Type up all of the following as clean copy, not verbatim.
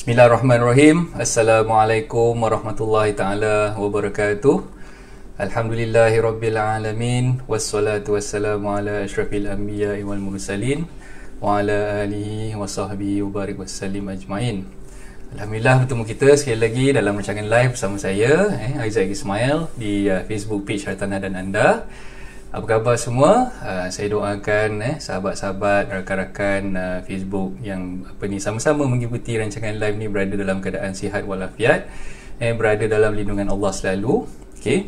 Bismillahirrahmanirrahim. Assalamualaikum warahmatullahi taala wabarakatuh. Alhamdulillahirabbil alamin wassalatu wassalamu ala asyrafil anbiya'i wal mursalin wa ala alihi wa sahbihi wa barik wasallim ajmain. Alhamdulillah bertemu kita sekali lagi dalam rancangan live bersama saya Aizat Ismail di Facebook page Hartanah dan Anda. Apa khabar semua? Saya doakan sahabat-sahabat, rakan-rakan Facebook yang sama-sama mengikuti rancangan live ni berada dalam keadaan sihat walafiat, berada dalam lindungan Allah selalu. Okey.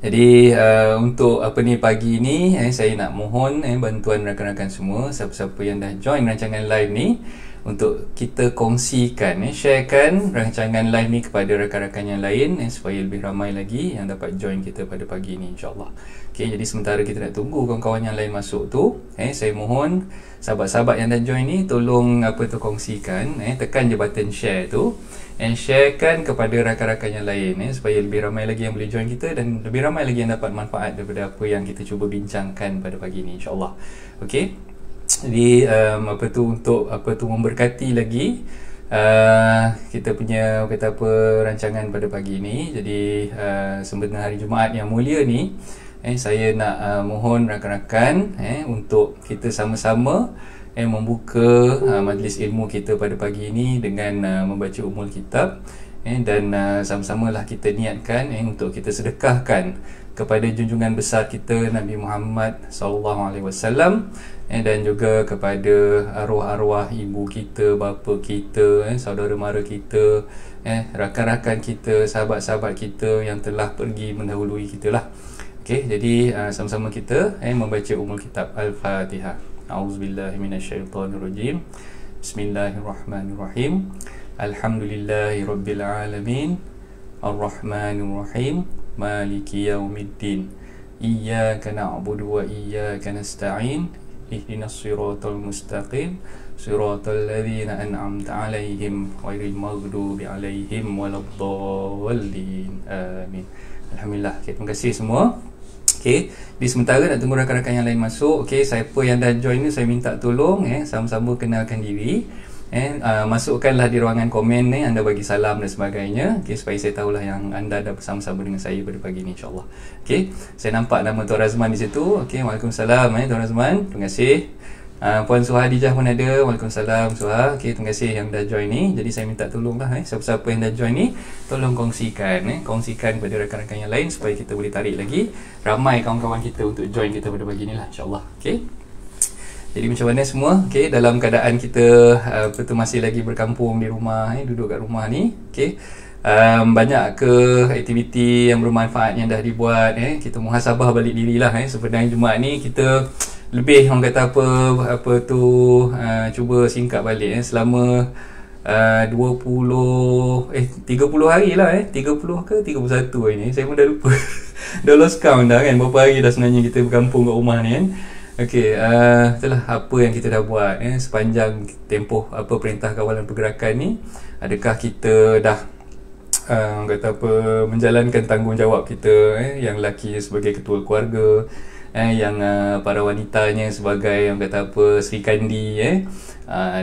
Jadi untuk pagi ni saya nak mohon bantuan rakan-rakan semua, siapa-siapa yang dah join rancangan live ni, untuk kita kongsikan, sharekan rancangan live ni kepada rakan-rakan yang lain supaya lebih ramai lagi yang dapat join kita pada pagi ni, insyaAllah. Okay, jadi sementara kita nak tunggu kawan-kawan yang lain masuk tu, saya mohon sahabat-sahabat yang dah join ni tolong kongsikan, tekan je button share tu, and sharekan kepada rakan-rakan yang lain, supaya lebih ramai lagi yang boleh join kita dan lebih ramai lagi yang dapat manfaat daripada apa yang kita cuba bincangkan pada pagi ni, insyaAllah. Okay. Jadi untuk memberkati lagi kita punya rancangan pada pagi ni. Jadi sempena hari Jumaat yang mulia ni, saya nak mohon rakan-rakan untuk kita sama-sama membuka majlis ilmu kita pada pagi ini dengan membaca Ummul Kitab, dan sama-samalah kita niatkan untuk kita sedekahkan kepada junjungan besar kita Nabi Muhammad SAW, dan juga kepada arwah-arwah ibu kita, bapa kita, saudara mara kita, rakan-rakan kita, sahabat-sahabat kita yang telah pergi mendahului kita lah. Okey, jadi sama-sama kita membaca Ummul Kitab. Al-Fatihah. A'udzubillahi minasyaitonirrajim. Bismillahirrahmanirrahim. Alhamdulillahirabbil alamin. Ar-Rahmanirrahim. Maliki yaumiddin. Iyyaka na'budu wa iyyaka nasta'in. Ihdinas siratal mustaqim. Siratal ladzina an'amta 'alaihim ghairil maghdubi 'alaihim waladdallin. Amin. Alhamdulillah. Okay, terima kasih semua. Okey, di sementara nak tunggu rakan-rakan yang lain masuk. Okey, siapa yang dah join ni saya minta tolong sama-sama kenalkan diri. Masukkanlah di ruangan komen anda bagi salam dan sebagainya, supaya saya tahulah yang anda dah bersama-sama dengan saya pada pagi ni, insyaAllah. Okey, saya nampak nama Tuan Razman di situ. Okey, Waalaikumsalam Tuan Razman, terima kasih. Puan Suha Dijah pun ada. Waalaikumsalam Suha. Okey, terima kasih yang dah join ni. Jadi saya minta tolonglah siapa-siapa yang dah join ni, tolong kongsikan kepada rakan-rakan yang lain supaya kita boleh tarik lagi ramai kawan-kawan kita untuk join kita pada pagi ni lah, insyaAllah. Okey. Jadi macam mana semua? Okey, dalam keadaan kita masih lagi berkampung di rumah, duduk kat rumah ni. Okey. Banyak ke aktiviti yang bermanfaat yang dah dibuat, kita muhasabah balik dirilah. Sebenarnya Jumaat ni kita lebih orang kata cuba singkat balik selama 30 hari lah, 30 ke 31 hari ni, saya pun dah lupa. Dah lost count dah kan, berapa hari dah sebenarnya kita berkampung kat rumah ni kan. Okey, itulah apa yang kita dah buat sepanjang tempoh perintah kawalan pergerakan ni. Adakah kita dah menjalankan tanggungjawab kita, yang lelaki sebagai ketua keluarga, yang para wanitanya sebagai Sri Kandi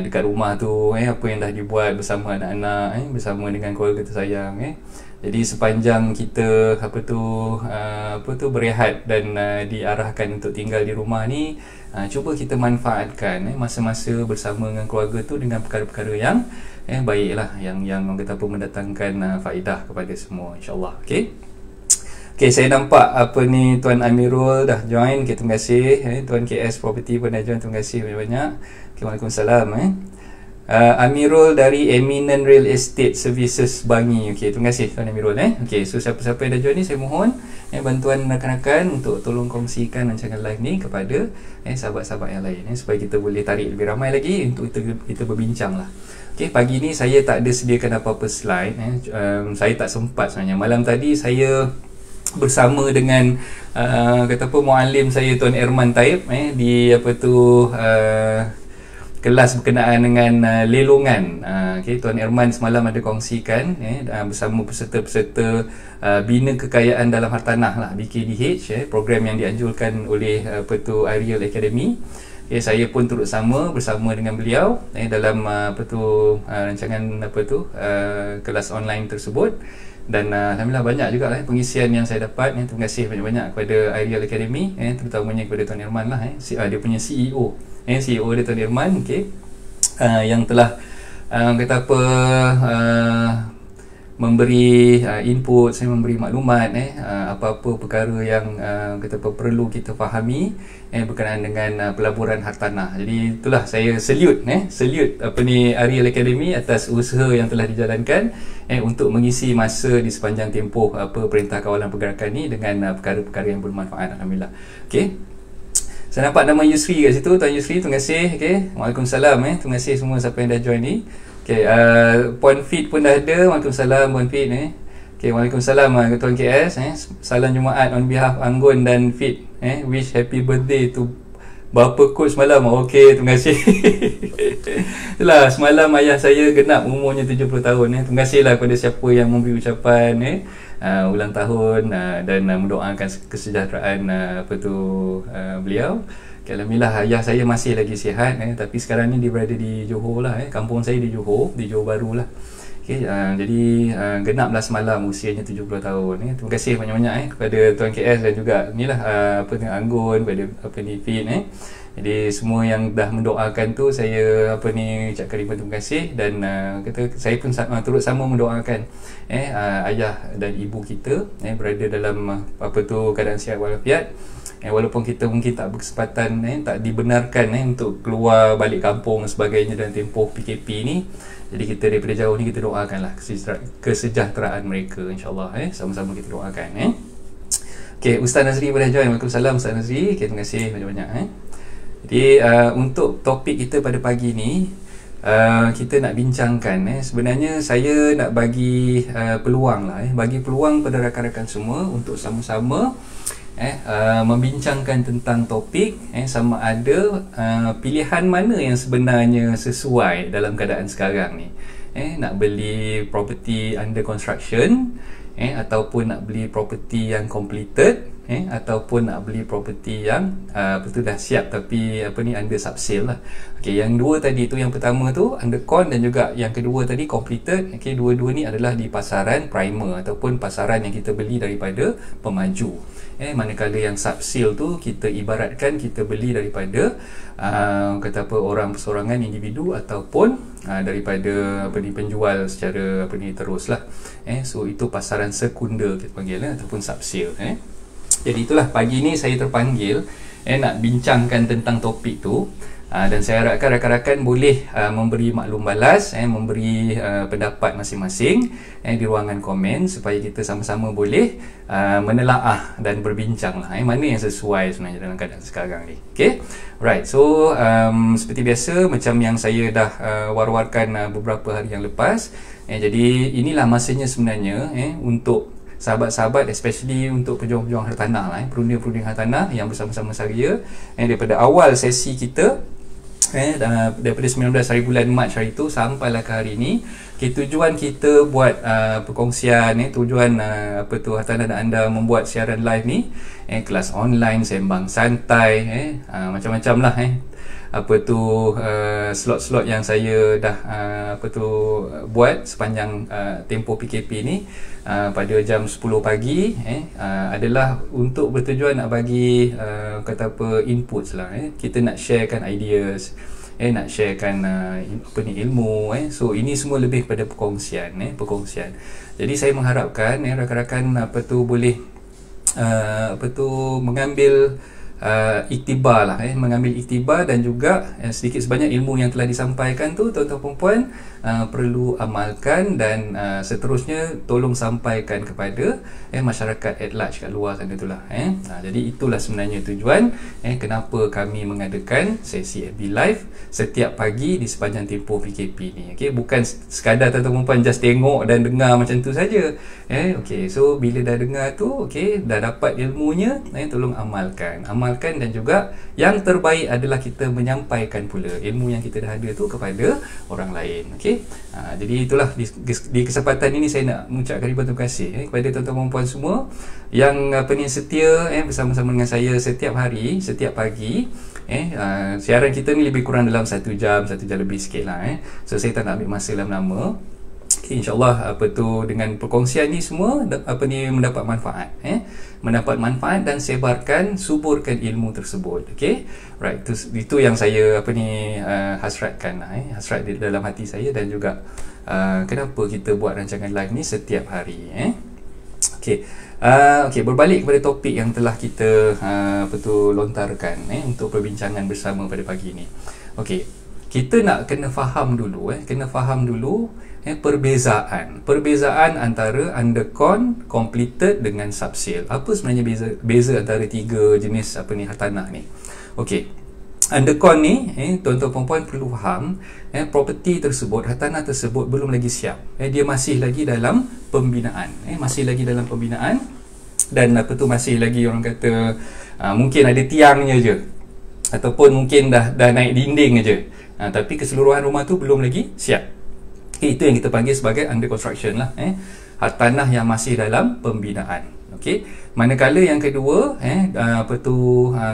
dekat rumah tu, apa yang dah dibuat bersama anak-anak, bersama dengan keluarga tersayang. Jadi sepanjang kita berehat dan diarahkan untuk tinggal di rumah ni, cuba kita manfaatkan masa-masa bersama dengan keluarga tu dengan perkara-perkara yang baiklah, yang mendatangkan faedah kepada semua, insya-Allah. Okey. Okey, saya nampak Tuan Amirul dah join. Okay, terima kasih. Tuan KS Property pun dah join. Terima kasih banyak-banyak. Okay, Waalaikumsalam. Amirul dari Eminent Real Estate Services Bangi. Okey, terima kasih Tuan Amirul. Okey, so siapa-siapa yang dah join ni, saya mohon bantuan rakan-rakan untuk tolong kongsikan rancangan live ni kepada sahabat-sahabat yang lain, supaya kita boleh tarik lebih ramai lagi untuk kita berbincang lah. Okey, pagi ni saya tak ada sediakan apa-apa slide. Saya tak sempat sebenarnya. Malam tadi saya bersama dengan muallim saya Tuan Erman Taib di kelas berkenaan dengan lelongan. Tuan Erman semalam ada kongsikan bersama peserta-peserta Bina Kekayaan dalam Hartanah lah, BKDH, program yang dianjurkan oleh Aerial Academy. saya pun turut bersama dengan beliau dalam rancangan kelas online tersebut. Dan alhamdulillah banyak juga pengisian yang saya dapat. Terima kasih banyak-banyak kepada Ideal Academy, terutamanya kepada Tuan Irman lah, dia punya CEO, CEO dia Tuan Irman, yang telah kata apa, memberi input, saya memberi maklumat apa-apa perkara yang kata apa perlu kita fahami berkenaan dengan pelaburan hartanah. Jadi itulah saya salute Ideal Academy atas usaha yang telah dijalankan untuk mengisi masa di sepanjang tempoh Perintah Kawalan Pergerakan ni dengan perkara-perkara yang bermanfaat, alhamdulillah. Okey. Saya nampak nama Yusri kat situ, Tuan Yusri, terima kasih. Waalaikumsalam, terima kasih semua siapa yang dah join ni. Puan Fit pun dah ada. Waalaikumsalam Puan Fit. Waalaikumsalam Tuan KS. Salam Jumaat on behalf Anggun dan Fit. Wish happy birthday to bapa coach semalam. Terima kasih. Itulah, semalam ayah saya genap umurnya 70 tahun. Terima kasihlah kepada siapa yang memberi ucapan ulang tahun dan mendoakan kesejahteraan beliau. Alhamdulillah ayah saya masih lagi sihat, tapi sekarang ni dia berada di Johor lah, kampung saya di Johor Bahru lah. Jadi genaplah semalam usianya 70 tahun. Terima kasih banyak-banyak kepada Tuan KS dan juga inilah Anggun, kepada Fit. Jadi semua yang dah mendoakan tu saya ucapkan terima kasih. Dan saya pun turut sama mendoakan ayah dan ibu kita berada dalam keadaan sihat walafiat. Walaupun kita mungkin tak berkesempatan, tak dibenarkan untuk keluar balik kampung dan sebagainya dalam tempoh PKP ni, jadi kita daripada jauh ni kita doakanlah kesejahteraan mereka, insyaAllah. Sama-sama kita doakan. Ustaz Nazri boleh join. Waalaikumsalam Ustaz Nazri. Terima kasih banyak-banyak. Jadi untuk topik kita pada pagi ni, kita nak bincangkan, sebenarnya saya nak bagi peluang lah, bagi peluang pada rakan-rakan semua untuk sama-sama membincangkan tentang topik sama ada pilihan mana yang sebenarnya sesuai dalam keadaan sekarang ni. Nak beli property under construction, ataupun nak beli property yang completed, ataupun nak beli property yang dah siap tapi under subsale lah. Yang dua tadi tu, yang pertama tu under con dan juga yang kedua tadi completed. Dua-dua ni adalah di pasaran primer ataupun pasaran yang kita beli daripada pemaju. Manakala yang subsale tu kita ibaratkan kita beli daripada orang persorangan, individu ataupun daripada penjual secara terus lah. So itu pasaran sekunder kita panggil ataupun subsale. Jadi itulah pagi ni saya terpanggil nak bincangkan tentang topik tu. Dan saya harapkan rakan-rakan boleh memberi maklum balas, memberi pendapat masing-masing di ruangan komen supaya kita sama-sama boleh menelaah dan berbincang lah mana yang sesuai sebenarnya dalam keadaan sekarang ni. Right, so seperti biasa macam yang saya dah war-warkan beberapa hari yang lepas, jadi inilah masanya sebenarnya untuk sahabat-sahabat, especially untuk pejuang-pejuang hartanah lah, perunding-perunding hartanah yang bersama-sama saya daripada awal sesi kita, daripada 19 hari bulan Mac hari tu sampailah ke hari ni. Tujuan kita buat perkongsian, tujuan hartanah dan anda membuat siaran live ni, kelas online, sembang santai, macam-macam lah slot-slot yang saya dah buat sepanjang tempoh PKP ni pada jam 10 pagi adalah untuk bertujuan nak bagi inputs lah. Kita nak sharekan ideas, nak sharekan ilmu. So ini semua lebih pada perkongsian. Jadi saya mengharapkan rakan-rakan boleh mengambil iktibar lah, mengambil iktibar dan juga sedikit sebanyak ilmu yang telah disampaikan tu tuan-tuan perempuan perlu amalkan dan seterusnya tolong sampaikan kepada masyarakat at large kat luar sana itulah. Jadi itulah sebenarnya tujuan kenapa kami mengadakan sesi FB Live setiap pagi di sepanjang tempoh PKP ni. Bukan sekadar tuan-tuan perempuan just tengok dan dengar macam tu saja. So bila dah dengar tu, dah dapat ilmunya, tolong amalkan amalkan, dan juga yang terbaik adalah kita menyampaikan pula ilmu yang kita dah ada tu kepada orang lain. Okey. Jadi itulah di kesempatan ini saya nak mengucapkan ribuan terima kasih kepada tuan-tuan dan puan semua yang setia bersama-sama dengan saya setiap hari, setiap pagi. Siaran kita ni lebih kurang dalam 1 jam lebih sikit lah. So saya tak nak ambil masa lama-lama. InsyaAllah dengan perkongsian ni semua mendapat manfaat, mendapat manfaat dan suburkan ilmu tersebut. Okay, right, itu yang saya hasratkan, hasrat di dalam hati saya, dan juga kenapa kita buat rancangan live ni setiap hari. Okay, berbalik kepada topik yang telah kita lontarkan untuk perbincangan bersama pada pagi ni. Okay, kita nak kena faham dulu perbezaan antara undercon, completed dengan subsale. Apa sebenarnya beza antara tiga jenis hartanah ni? Okey, undercon ni tuan-tuan puan-puan perlu faham, property tersebut, hartanah tersebut belum lagi siap. Dia masih lagi dalam pembinaan, dan masih lagi orang kata mungkin ada tiangnya je, ataupun mungkin dah naik dinding aja. Tapi keseluruhan rumah tu belum lagi siap. Itu yang kita panggil sebagai under construction lah, hartanah yang masih dalam pembinaan. Okey, manakala yang kedua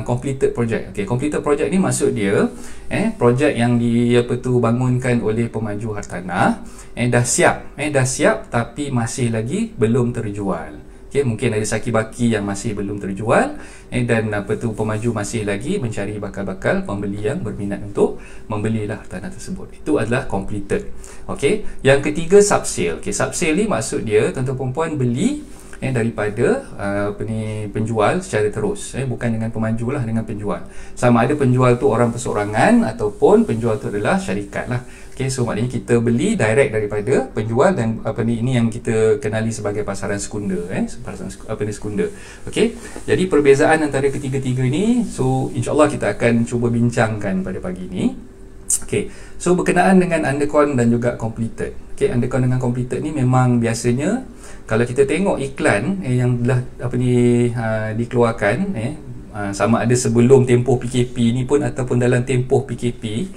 completed project. Okey, completed project ni maksud dia projek yang bangunkan oleh pemaju hartanah, dah siap tapi masih lagi belum terjual. Okay, mungkin ada saki-baki yang masih belum terjual, dan pemaju masih lagi mencari bakal-bakal pembeli yang berminat untuk membelilah hartanah tersebut. Itu adalah completed. Okey, yang ketiga subsale. Okey, subsale ni maksud dia tuan-tuan puan-puan beli daripada penjual secara terus, bukan dengan pemaju lah, dengan penjual. Sama ada penjual tu orang perseorangan ataupun penjual tu adalah syarikat lah. Okay, so maknanya kita beli direct daripada penjual, dan ini yang kita kenali sebagai pasaran sekunder, pasaran sekunder. Okey, jadi perbezaan antara ketiga-tiga ni, so insyaAllah kita akan cuba bincangkan pada pagi ni. Okey, so berkenaan dengan undercon dan juga completed. Okey, undercon dengan completed ni memang biasanya kalau kita tengok iklan yang telah dikeluarkan, sama ada sebelum tempoh PKP ni pun ataupun dalam tempoh PKP,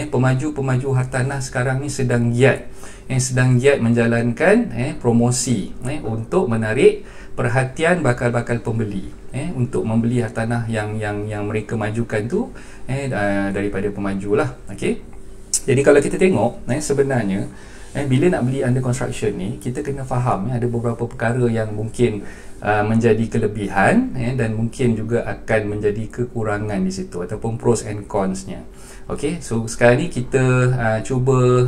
pemaju hartanah sekarang ni sedang giat menjalankan promosi untuk menarik perhatian bakal-bakal pembeli untuk membeli hartanah yang mereka majukan tu daripada pemaju lah. Okey, jadi kalau kita tengok sebenarnya bila nak beli under construction ni, kita kena faham ada beberapa perkara yang mungkin menjadi kelebihan dan mungkin juga akan menjadi kekurangan di situ, ataupun pros and cons-nya. Okey, so sekarang ni kita cuba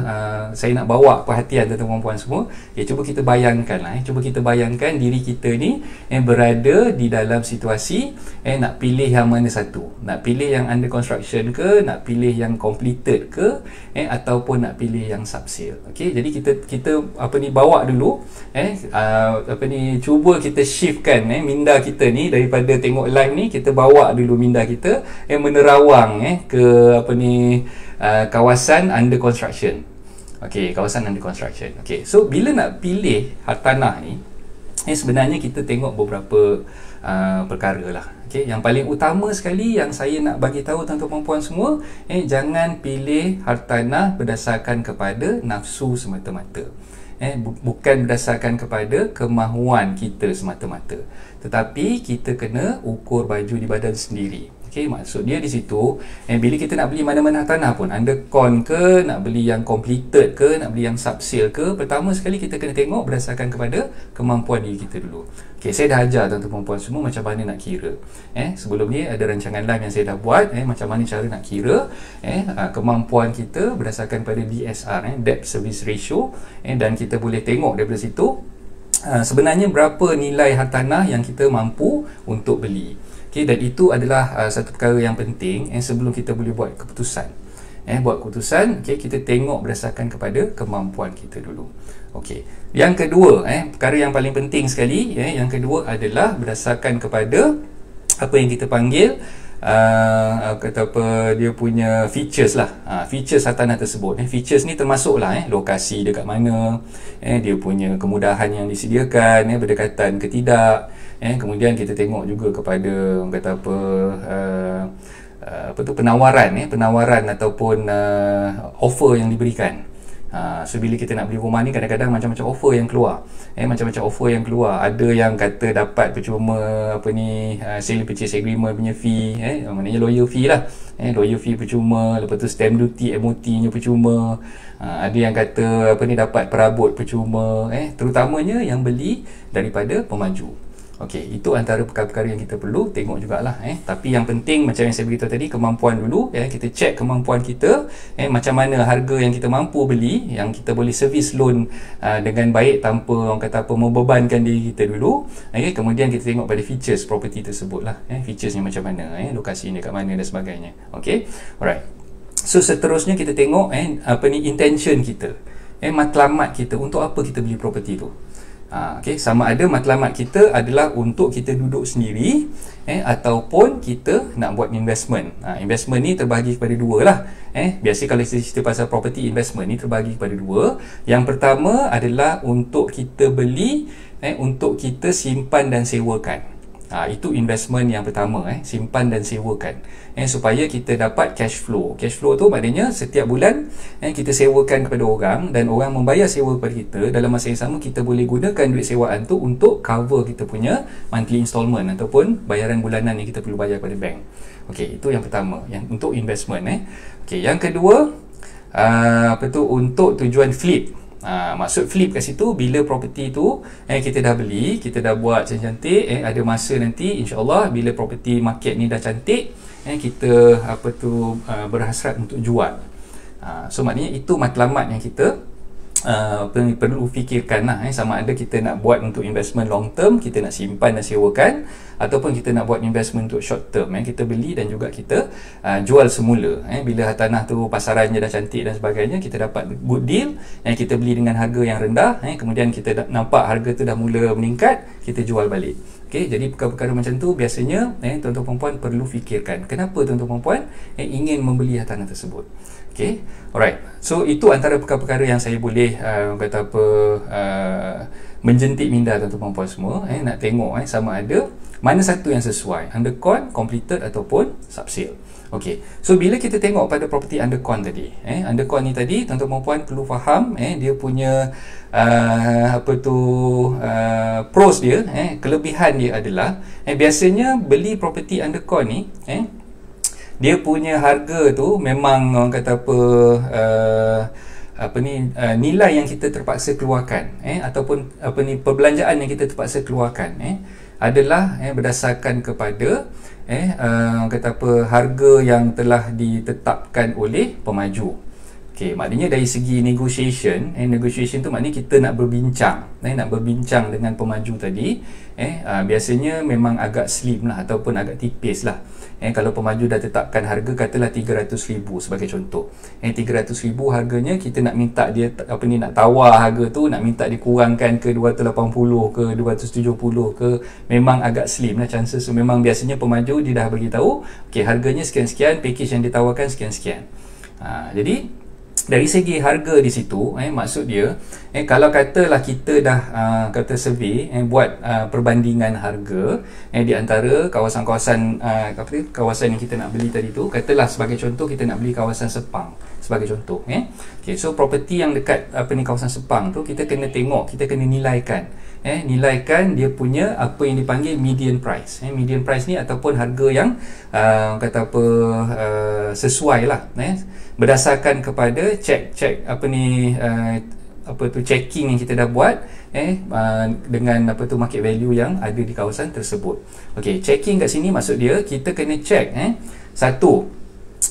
saya nak bawa perhatian tuan-tuan puan semua. Cuba kita bayangkan diri kita ni berada di dalam situasi nak pilih yang mana satu, nak pilih yang under construction ke, nak pilih yang completed ke, ataupun nak pilih yang subsale. Okey, jadi kita bawa dulu cuba kita shiftkan minda kita ni daripada tengok live ni, kita bawa dulu minda kita menerawang ke kawasan under construction. Okey, kawasan under construction. Okey, so bila nak pilih hartanah ni, sebenarnya kita tengok beberapa perkara lah. Okey, yang paling utama sekali yang saya nak bagi tahu tuan-tuan puan semua, jangan pilih hartanah berdasarkan kepada nafsu semata-mata. Bukan berdasarkan kepada kemahuan kita semata-mata, tetapi kita kena ukur baju di badan sendiri. Okey, maksud dia di situ, bila kita nak beli mana-mana hartanah pun, undercon ke, nak beli yang completed ke, nak beli yang subsale ke, pertama sekali kita kena tengok berdasarkan kepada kemampuan diri kita dulu. Okey, saya dah ajar tuan-tuan puan semua macam mana nak kira. Sebelum ni ada rancangan live yang saya dah buat, macam mana cara nak kira kemampuan kita berdasarkan pada DSR, debt service ratio, dan kita boleh tengok daripada situ sebenarnya berapa nilai hartanah yang kita mampu untuk beli. Okay, dan itu adalah satu perkara yang penting sebelum kita boleh buat keputusan. Okay, kita tengok berdasarkan kepada kemampuan kita dulu. Okey, yang kedua, perkara yang paling penting sekali, yang kedua adalah berdasarkan kepada apa yang kita panggil kata apa, dia punya features lah, features hartanah tersebut. Features ni termasuk lah lokasi dekat mana, dia punya kemudahan yang disediakan, berdekatan ke tidak, kemudian kita tengok juga kepada kata apa, apa tu, penawaran ataupun offer yang diberikan. So bila kita nak beli rumah ni, kadang-kadang macam-macam offer yang keluar, macam-macam offer yang keluar. Ada yang kata dapat percuma apa ni, sale purchase agreement punya fee, maknanya lawyer fee lah, lawyer fee percuma, lepas tu stamp duty MOT nya percuma. Ada yang kata apa ni, dapat perabot percuma, terutamanya yang beli daripada pemaju. Okey, itu antara perkara-perkara yang kita perlu tengok jugalah. Tapi yang penting macam yang saya beritahu tadi, kemampuan dulu. Kita cek kemampuan kita, macam mana harga yang kita mampu beli, yang kita boleh service loan dengan baik tanpa orang kata apa, membebankan diri kita dulu. Kemudian kita tengok pada features property tersebut lah, featuresnya macam mana, lokasi ni kat mana dan sebagainya. Okey, alright. So seterusnya kita tengok apa ni, intention kita, matlamat kita, untuk apa kita beli property tu. Okay, sama ada matlamat kita adalah untuk kita duduk sendiri, ataupun kita nak buat investment. Investment ni terbahagi kepada dua lah. Biasa kalau kita cerita pasal property investment ni terbahagi kepada dua. Yang pertama adalah untuk kita beli, untuk kita simpan dan sewakan. Itu investment yang pertama, simpan dan sewakan, supaya kita dapat cash flow. Cash flow tu maknanya setiap bulan kita sewakan kepada orang, dan orang membayar sewa kepada kita. Dalam masa yang sama kita boleh gunakan duit sewaan tu untuk cover kita punya monthly installment ataupun bayaran bulanan yang kita perlu bayar kepada bank. Okey, itu yang pertama, yang untuk investment. Okey, yang kedua, apa tu, untuk tujuan flip. Maksud flip kat situ, bila property tu kita dah beli, kita dah buat cantik, ada masa nanti insya-Allah bila property market ni dah cantik, kita apa tu, berhasrat untuk jual. So maknanya itu matlamat yang kita perlu fikirkan lah, sama ada kita nak buat untuk investment long term, kita nak simpan dan sewakan, ataupun kita nak buat investment untuk short term, kita beli dan juga kita jual semula. Bila hartanah tu pasarannya dah cantik dan sebagainya, kita dapat good deal, kita beli dengan harga yang rendah, kemudian kita nampak harga tu dah mula meningkat, kita jual balik. Okay, jadi perkara-perkara macam tu biasanya tuan-tuan perempuan perlu fikirkan. Kenapa tuan-tuan perempuan ingin membeli hartanah tersebut? Okay, alright. So itu antara perkara-perkara yang saya boleh kata apa, menjentik minda tuan-tuan perempuan semua. Nak tengok sama ada mana satu yang sesuai, undercon, completed ataupun subsale. Okey, so bila kita tengok pada property undercon tadi, undercon ni tadi tuan-tuan perempuan perlu faham, dia punya apa tu, pros dia, kelebihan dia adalah biasanya beli property undercon ni, dia punya harga tu memang orang kata apa, apa ni, nilai yang kita terpaksa keluarkan, ataupun apa ni, perbelanjaan yang kita terpaksa keluarkan, adalah berdasarkan kepada kata apa, harga yang telah ditetapkan oleh pemaju. Okey, maknanya dari segi negotiation, negotiation tu maknanya kita nak berbincang, nak berbincang dengan pemaju tadi, biasanya memang agak slim lah ataupun agak tipis lah. Kalau pemaju dah tetapkan harga, katalah 300,000 sebagai contoh, 300,000 harganya, kita nak minta dia apa ni, nak tawar harga tu, nak minta dikurangkan ke 280 ke 270 ke, memang agak slim lah chances. So memang biasanya pemaju dia dah beritahu, okey, harganya sekian-sekian, package yang ditawarkan sekian-sekian. Jadi dari segi harga di situ, maksud dia, kalau katalah kita dah kata survey, buat perbandingan harga di antara kawasan-kawasan kawasan yang kita nak beli tadi tu, katalah sebagai contoh kita nak beli kawasan Sepang sebagai contoh, okay, so property yang dekat apa ni, kawasan Sepang tu, kita kena tengok, kita kena nilaikan, nilaikan dia punya apa yang dipanggil median price. Median price ni ataupun harga yang kata apa, sesuai lah, berdasarkan kepada cek apa ni, apa tu, checking yang kita dah buat dengan apa tu, market value yang ada di kawasan tersebut. Okey, checking kat sini maksud dia kita kena check satu,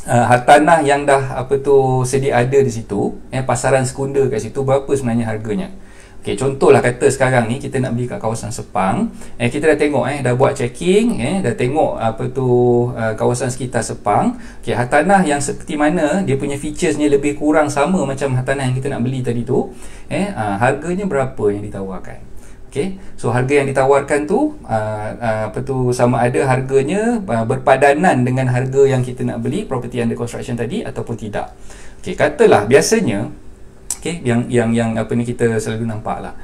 hartanah yang dah apa tu sedia ada di situ, pasaran sekunder kat situ, berapa sebenarnya harganya. Okey, contohlah kata sekarang ni kita nak beli kat kawasan Sepang, kita dah tengok, dah buat checking, dah tengok apa tu, kawasan sekitar Sepang. Okey, hartanah yang seperti mana, dia punya featuresnya lebih kurang sama macam hartanah yang kita nak beli tadi tu, harganya berapa yang ditawarkan. Okey, so harga yang ditawarkan tu sama ada harganya berpadanan dengan harga yang kita nak beli property under construction tadi ataupun tidak. Okey, katalah biasanya yang kita selalu nampak lah,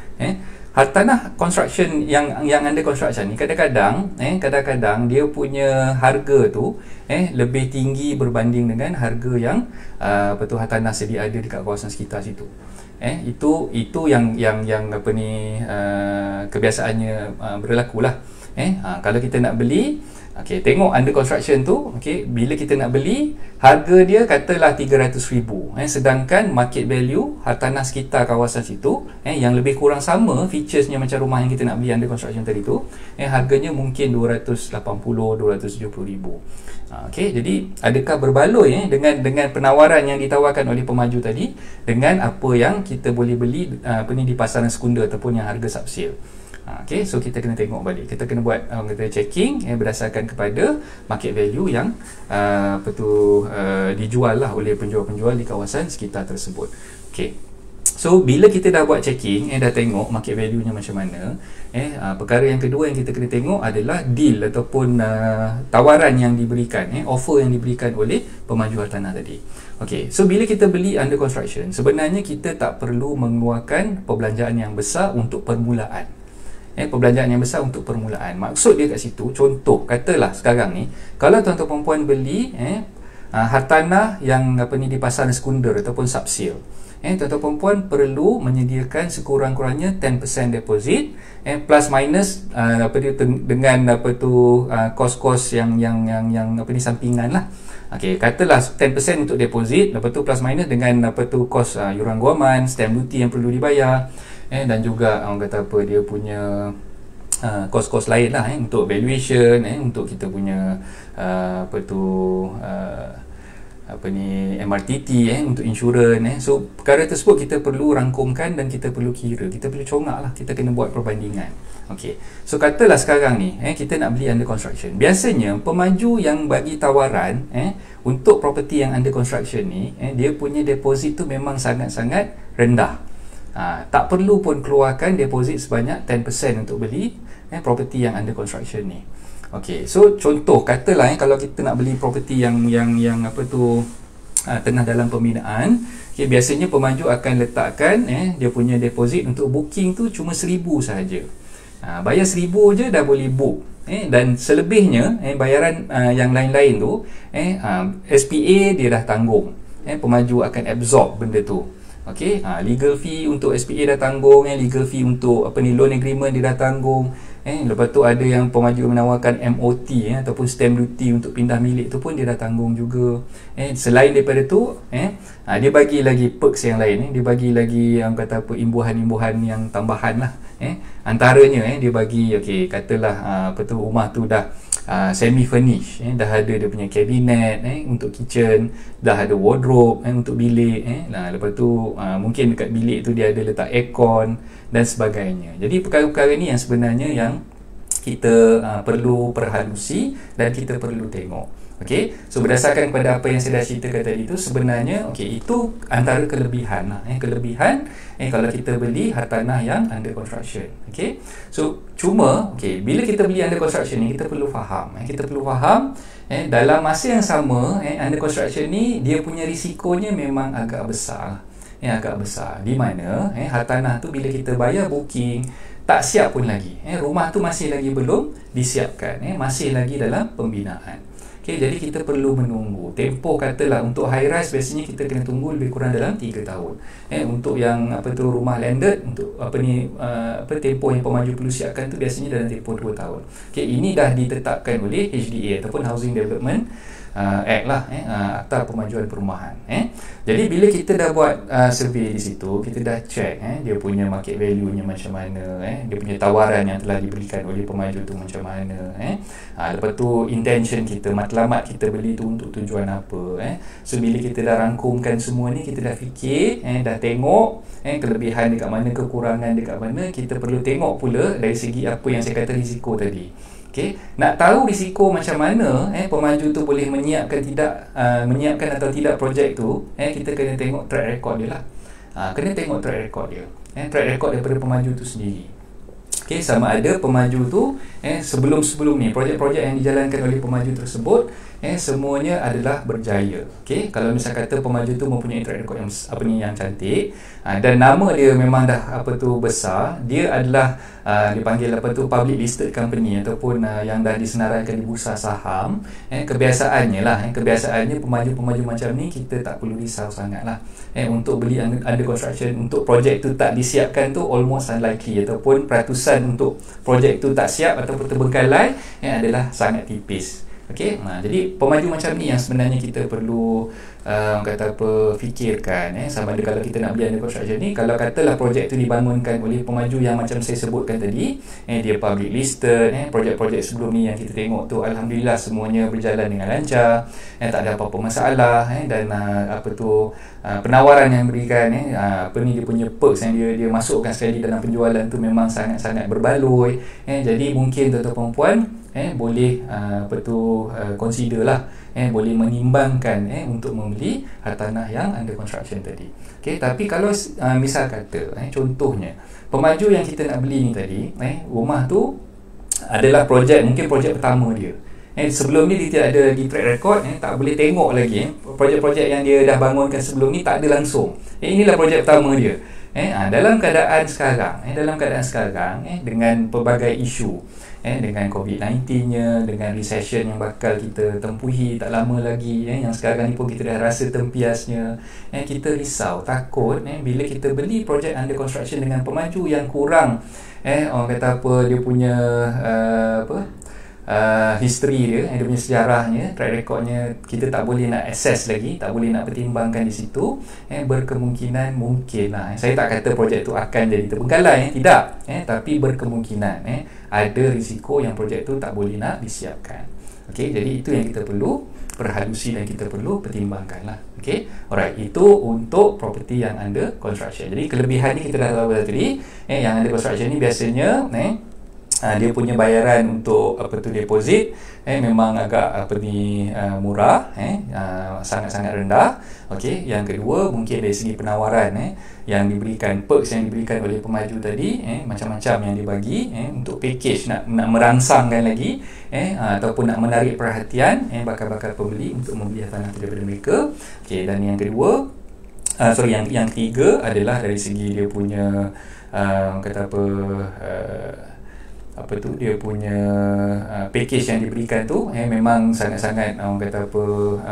hartanah construction yang under construction ni kadang-kadang dia punya harga tu lebih tinggi berbanding dengan harga yang hartanah sedia ada dekat kawasan sekitar situ. Itu yang kebiasaannya berlaku lah. Kalau kita nak beli, tengok under construction tu, bila kita nak beli, harga dia katalah 300,000, sedangkan market value hartanah sekitar kawasan situ yang lebih kurang sama featuresnya macam rumah yang kita nak beli under construction tadi tu, harganya mungkin 280-270,000. Jadi adakah berbaloi dengan penawaran yang ditawarkan oleh pemaju tadi dengan apa yang kita boleh beli di pasaran sekunder ataupun yang harga subsale. So kita kena tengok balik, kita kena buat checking berdasarkan kepada market value yang dijual lah oleh penjual-penjual di kawasan sekitar tersebut. So bila kita dah buat checking, dah tengok market value-nya macam mana, perkara yang kedua yang kita kena tengok adalah deal ataupun tawaran yang diberikan, offer yang diberikan oleh pemaju hartanah tadi. So bila kita beli under construction, sebenarnya kita tak perlu mengeluarkan perbelanjaan yang besar untuk permulaan. Perbelanjaan yang besar untuk permulaan. Maksud dia kat situ, contoh katalah sekarang ni, kalau tuan-tuan perempuan beli hartanah yang di pasaran sekunder ataupun subsale, tuan-tuan perempuan perlu menyediakan sekurang-kurangnya 10% deposit, plus minus dengan kos-kos yang sampingan lah. Katalah 10% untuk deposit, lepas tu plus minus dengan kos yuran guaman, stamp duty yang perlu dibayar, dan juga orang kata dia punya kos-kos lain lah, untuk valuation, untuk kita punya MRTT, untuk insurans. So perkara tersebut kita perlu rangkumkan dan kita perlu kira, kita perlu congak lah, kita kena buat perbandingan. So katalah sekarang ni kita nak beli under construction. Biasanya pemaju yang bagi tawaran untuk property yang under construction ni, dia punya deposit tu memang sangat-sangat rendah. Tak perlu pun keluarkan deposit sebanyak 10% untuk beli property yang under construction ni. So contoh katalah kalau kita nak beli property yang tengah dalam pembinaan, biasanya pemaju akan letakkan dia punya deposit untuk booking tu cuma 1,000 sahaja. Bayar 1,000 je dah boleh book, dan selebihnya bayaran yang lain-lain tu SPA dia dah tanggung, pemaju akan absorb benda tu. Legal fee untuk SPA dah tanggung, legal fee untuk loan agreement dia dah tanggung. Lepas tu ada yang pemaju menawarkan MOT ataupun stamp duty untuk pindah milik tu pun dia dah tanggung juga. Selain daripada tu dia bagi lagi perks yang lain, dia bagi lagi imbuhan-imbuhan yang tambahan lah. Antaranya dia bagi katalah rumah tu dah semi furnish, dah ada dia punya cabinet untuk kitchen, dah ada wardrobe untuk bilik, lepas tu mungkin dekat bilik tu dia ada letak aircon dan sebagainya. Jadi perkara-perkara ni yang sebenarnya yang kita perlu perhalusi dan kita perlu tengok. So berdasarkan kepada apa yang saya dah ceritakan tadi tu, sebenarnya itu antara kelebihan lah, kelebihan kalau kita beli hartanah yang under construction. So cuma bila kita beli under construction ni, kita perlu faham, dalam masa yang sama under construction ni dia punya risikonya memang agak besar, di mana hartanah tu bila kita bayar booking tak siap pun lagi, rumah tu masih lagi belum disiapkan, masih lagi dalam pembinaan. Jadi kita perlu menunggu tempoh. Katalah untuk high rise biasanya kita kena tunggu lebih kurang dalam 3 tahun. Untuk yang rumah landed, untuk tempoh yang pemaju perlu siapkan tu biasanya dalam tempoh 2 tahun. Ini dah ditetapkan oleh HDA ataupun Housing Development Act lah, Akta Pemajuan Perumahan. Jadi bila kita dah buat survey di situ, kita dah check dia punya market value-nya macam mana, dia punya tawaran yang telah diberikan oleh pemaju tu macam mana, lepas tu intention kita, matlamat kita beli tu untuk tujuan apa. So bila kita dah rangkumkan semua ni, kita dah fikir, dah tengok kelebihan dekat mana, kekurangan dekat mana, kita perlu tengok pula dari segi apa yang saya kata risiko tadi. Nak tahu risiko macam mana pemaju tu boleh menyiapkan atau tidak projek tu, kita kena tengok track record dia lah. Kena tengok track record dia, track record daripada pemaju tu sendiri. Okay, sama ada pemaju tu sebelum ni projek-projek yang dijalankan oleh pemaju tersebut semuanya adalah berjaya. Okay, kalau misal kata pemaju tu mempunyai track record yang cantik, dan nama dia memang dah besar, dia adalah dipanggil public listed company ataupun yang dah disenaraikan di bursa saham. Kebiasaannya pemaju-pemaju macam ni kita tak perlu risau sangatlah. Untuk beli under construction, untuk projek tu tak disiapkan tu almost unlikely, ataupun peratusan untuk projek tu tak siap ataupun terbengkalai adalah sangat tipis. Okey, jadi pemaju macam ni yang sebenarnya kita perlu fikirkan sama ada kalau kita nak beli under construction ni. Kalau katalah projek tu dibangunkan oleh pemaju yang macam saya sebutkan tadi, dia public listed, projek-projek sebelum ni yang kita tengok tu alhamdulillah semuanya berjalan dengan lancar, tak ada apa-apa masalah, dan penawaran yang diberikan, dia punya perks yang dia masukkan sekali dalam penjualan tu memang sangat-sangat berbaloi. Jadi mungkin tuan-tuan puan boleh consider lah, boleh menimbangkan untuk membeli hartanah yang under construction tadi. Okay, tapi kalau misal kata contohnya pemaju yang kita nak beli ni tadi, rumah tu adalah mungkin projek pertama dia. Sebelum ni dia tidak ada di track record, tak boleh tengok lagi projek-projek yang dia dah bangunkan sebelum ni tak ada langsung. Inilah projek pertama dia. Dalam keadaan sekarang, dengan pelbagai isu, dengan COVID-19-nya, dengan recession yang bakal kita tempuhi tak lama lagi, yang sekarang ni pun kita dah rasa tempiasnya, kita risau, takut bila kita beli projek under construction dengan pemaju yang kurang, orang kata dia punya history dia punya sejarahnya, track recordnya kita tak boleh nak assess lagi, tak boleh nak pertimbangkan di situ. Berkemungkinan mungkin saya tak kata projek tu akan jadi terbengkalai, tidak, tapi berkemungkinan ada risiko yang projek tu tak boleh nak disiapkan. Okey, jadi itu yang kita perlu perhalusi dan kita perlu pertimbangkan lah. Okey, alright, itu untuk property yang under construction. Jadi kelebihan ni kita dah tahu tadi, yang under construction ni biasanya dia punya bayaran untuk deposit memang agak murah, sangat-sangat rendah. Okey, yang kedua mungkin dari segi penawaran yang diberikan, perks yang diberikan oleh pemaju tadi, macam-macam yang dibagi untuk package nak merangsangkan lagi, ataupun nak menarik perhatian bakal-bakal pembeli untuk membeli hartanah daripada mereka. Okey, dan yang kedua yang ketiga adalah dari segi dia punya dia punya package yang diberikan tu memang sangat-sangat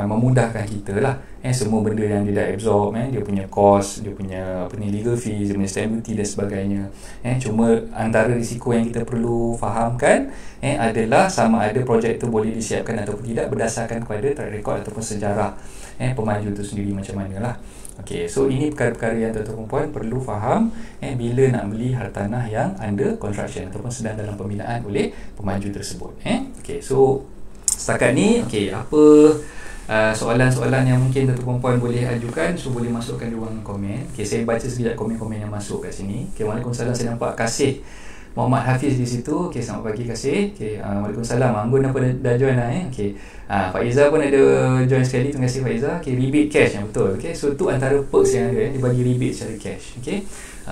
memudahkan kita lah. Semua benda yang dia dah absorb, dia punya cost, dia punya legal fees, dia punya stamp duty dan sebagainya. Cuma antara risiko yang kita perlu fahamkan adalah sama ada projek tu boleh disiapkan ataupun tidak berdasarkan kepada track record ataupun sejarah pemaju tu sendiri macam mana lah. Okey, so ini perkara-perkara yang tuan-tuan puan perlu faham bila nak beli hartanah yang under construction ataupun sedang dalam pembinaan oleh pemaju tersebut. Okey, so setakat ni apa soalan-soalan yang mungkin tuan-tuan puan boleh ajukan, so boleh masukkan di ruangan komen. Okey, saya baca sekejap komen-komen yang masuk kat sini. Okey, waalaikumsalam, saya nampak Kasih Muhammad Hafiz di situ. Okey, selamat pagi Kasih. Okey, waalaikumsalam. Anggun apa dah join lah Okey. Faiza pun ada join sekali. Terima kasih Faiza. Okey, rebate cash yang betul. Okey, so tu antara perks yang ada, dia bagi rebate secara cash. Okey.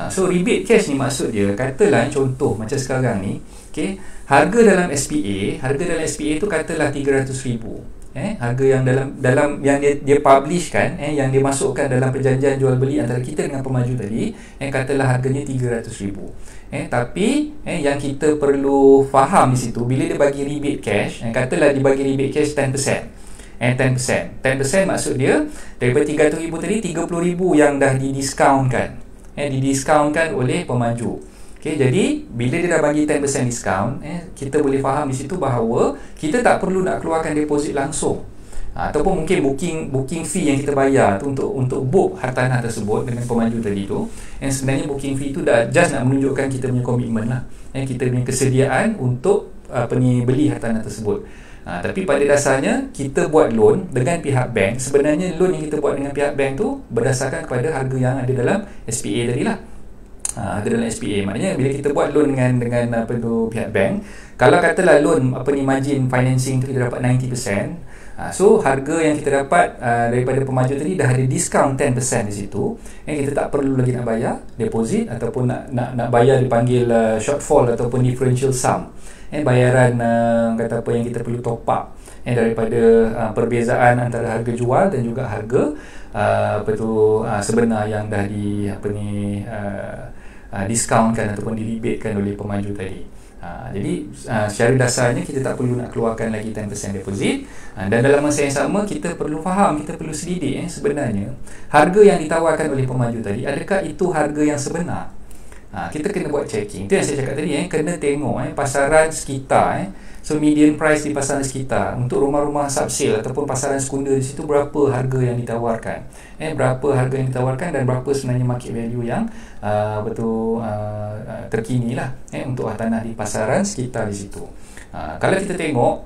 So rebate cash ni maksud dia, katalah contoh macam sekarang ni, okey, harga dalam SPA tu katalah 300,000. Harga yang dalam yang dia publish kan, yang dia masukkan dalam perjanjian jual beli antara kita dengan pemaju tadi, katalah harganya 300,000. Tapi yang kita perlu faham di situ, bila dia bagi rebate cash, katalah dia bagi rebate cash 10%. 10% maksud dia daripada 300,000 tadi, 30,000 yang dah didiskaunkan, didiskaunkan oleh pemaju. Okay, jadi bila dia dah bagi 10% diskaun, kita boleh faham di situ bahawa kita tak perlu nak keluarkan deposit langsung, ataupun mungkin booking fee yang kita bayar tu untuk book hartanah tersebut dengan pemaju tadi tu, sebenarnya booking fee tu dah just nak menunjukkan kita punya komitmen lah, kita punya kesediaan untuk beli hartanah tersebut. Tapi pada dasarnya kita buat loan dengan pihak bank, sebenarnya loan yang kita buat dengan pihak bank tu berdasarkan kepada harga yang ada dalam SPA tadi lah. Harga dalam SPA, maknanya bila kita buat loan dengan pihak bank, kalau katalah loan margin financing tu kita dapat 90%, So harga yang kita dapat daripada pemaju tadi dah ada diskaun 10% di situ. Kita tak perlu lagi nak bayar deposit ataupun nak bayar dipanggil shortfall ataupun differential sum. Bayaran kata apa yang kita perlu top up daripada perbezaan antara harga jual dan juga harga sebenar yang dah diskaunkan ataupun diribatkan oleh pemaju tadi. Jadi secara dasarnya kita tak perlu nak keluarkan lagi 10% deposit, dan dalam masa yang sama kita perlu faham, kita perlu selidik sebenarnya harga yang ditawarkan oleh pemaju tadi, adakah itu harga yang sebenar. Kita kena buat checking. Itu yang saya cakap tadi, kena tengok pasaran sekitar. So median price di pasaran sekitar untuk rumah-rumah subsale ataupun pasaran sekunder di situ, berapa harga yang ditawarkan, berapa harga yang ditawarkan dan berapa sebenarnya market value yang terkini lah untuk tanah di pasaran sekitar di situ. Kalau kita tengok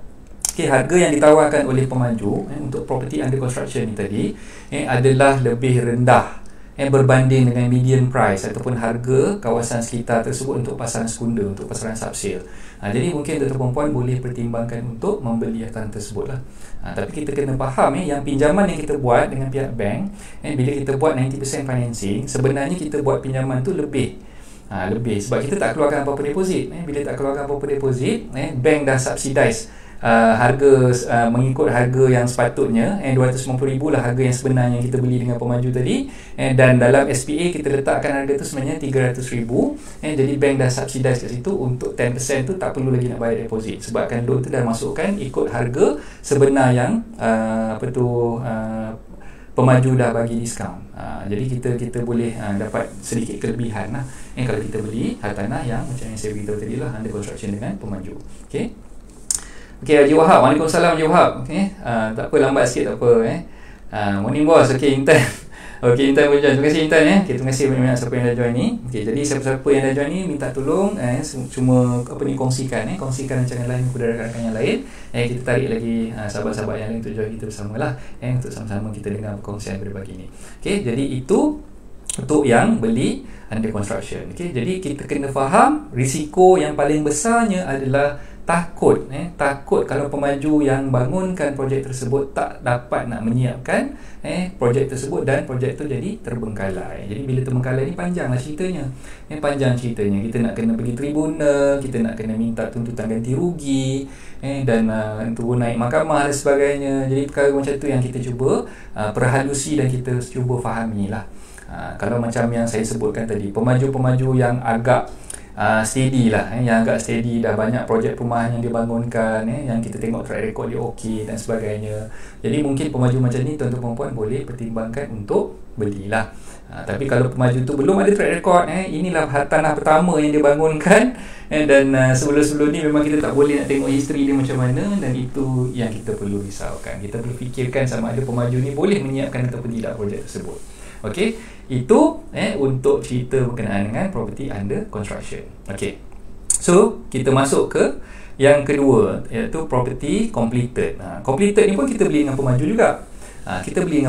harga yang ditawarkan oleh pemaju untuk property under construction ni tadi adalah lebih rendah berbanding dengan median price ataupun harga kawasan sekitar tersebut untuk pasaran sekunder, untuk pasaran subsale. Jadi mungkin tuan-tuan puan boleh pertimbangkan untuk membeli tanah tersebut lah. Tapi kita kena faham yang pinjaman yang kita buat dengan pihak bank, bila kita buat 90% financing, sebenarnya kita buat pinjaman tu lebih sebab kita tak keluarkan apa-apa deposit. Bila tak keluarkan apa-apa deposit, bank dah subsidize harga mengikut harga yang sepatutnya. 250,000 lah harga yang sebenarnya yang kita beli dengan pemaju tadi, dan dalam SPA kita letakkan harga tu sebenarnya 300,000. Jadi bank dah subsidize kat situ. Untuk 10% tu tak perlu lagi nak bayar deposit, sebabkan loan tu dah masukkan ikut harga sebenar yang pemaju dah bagi diskaun. Jadi kita boleh dapat sedikit kelebihan lah kalau kita beli hartanah yang macam yang saya beritahu tadi lah, under construction dengan pemaju. Okey, Haji Wahab. Waalaikumsalam Haji Wahab. Tak apa, lambat sikit tak apa. Morning boss. Okey, Intan. Okey, Intan boleh join. Terima kasih Intan. Terima kasih banyak-banyak siapa yang dah join ni. Okey, jadi siapa-siapa yang dah join ni, minta tolong cuma kongsikan rancangan lain kepada rakan-rakan yang lain. Kita tarik lagi sahabat-sahabat yang lain untuk join kita bersama lah, untuk sama-sama kita dengar perkongsian berbagi ni. Okey, jadi itu untuk yang beli under construction. Okey, jadi kita kena faham risiko yang paling besarnya adalah takut kalau pemaju yang bangunkan projek tersebut tak dapat nak menyiapkan projek tersebut dan projek tu jadi terbengkalai. Jadi bila terbengkalai ni panjanglah ceritanya. Kita nak kena pergi tribunal, kita nak kena minta tuntutan ganti rugi, dan turun naik mahkamah dan sebagainya. Jadi perkara macam tu yang kita cuba perhalusi dan kita cuba fahamilah. Kalau macam yang saya sebutkan tadi, pemaju-pemaju yang agak steady lah, yang agak steady, dah banyak projek perumahan yang dibangunkan, yang kita tengok track record dia okey dan sebagainya. Jadi mungkin pemaju macam ni tuan-tuan puan boleh pertimbangkan untuk belilah. Tapi kalau pemaju tu belum ada track record, inilah hartanah pertama yang dibangunkan, dan sebelum-sebelum ni memang kita tak boleh nak tengok history dia macam mana, dan itu yang kita perlu risaukan. Kita perlu fikirkan sama ada pemaju ni boleh menyiapkan ataupun tidak projek tersebut. Okey, itu untuk cerita berkenaan dengan property under construction. Okey, so kita masuk ke yang kedua, iaitu property completed. Completed ni pun kita beli dengan pemaju juga. Kita beli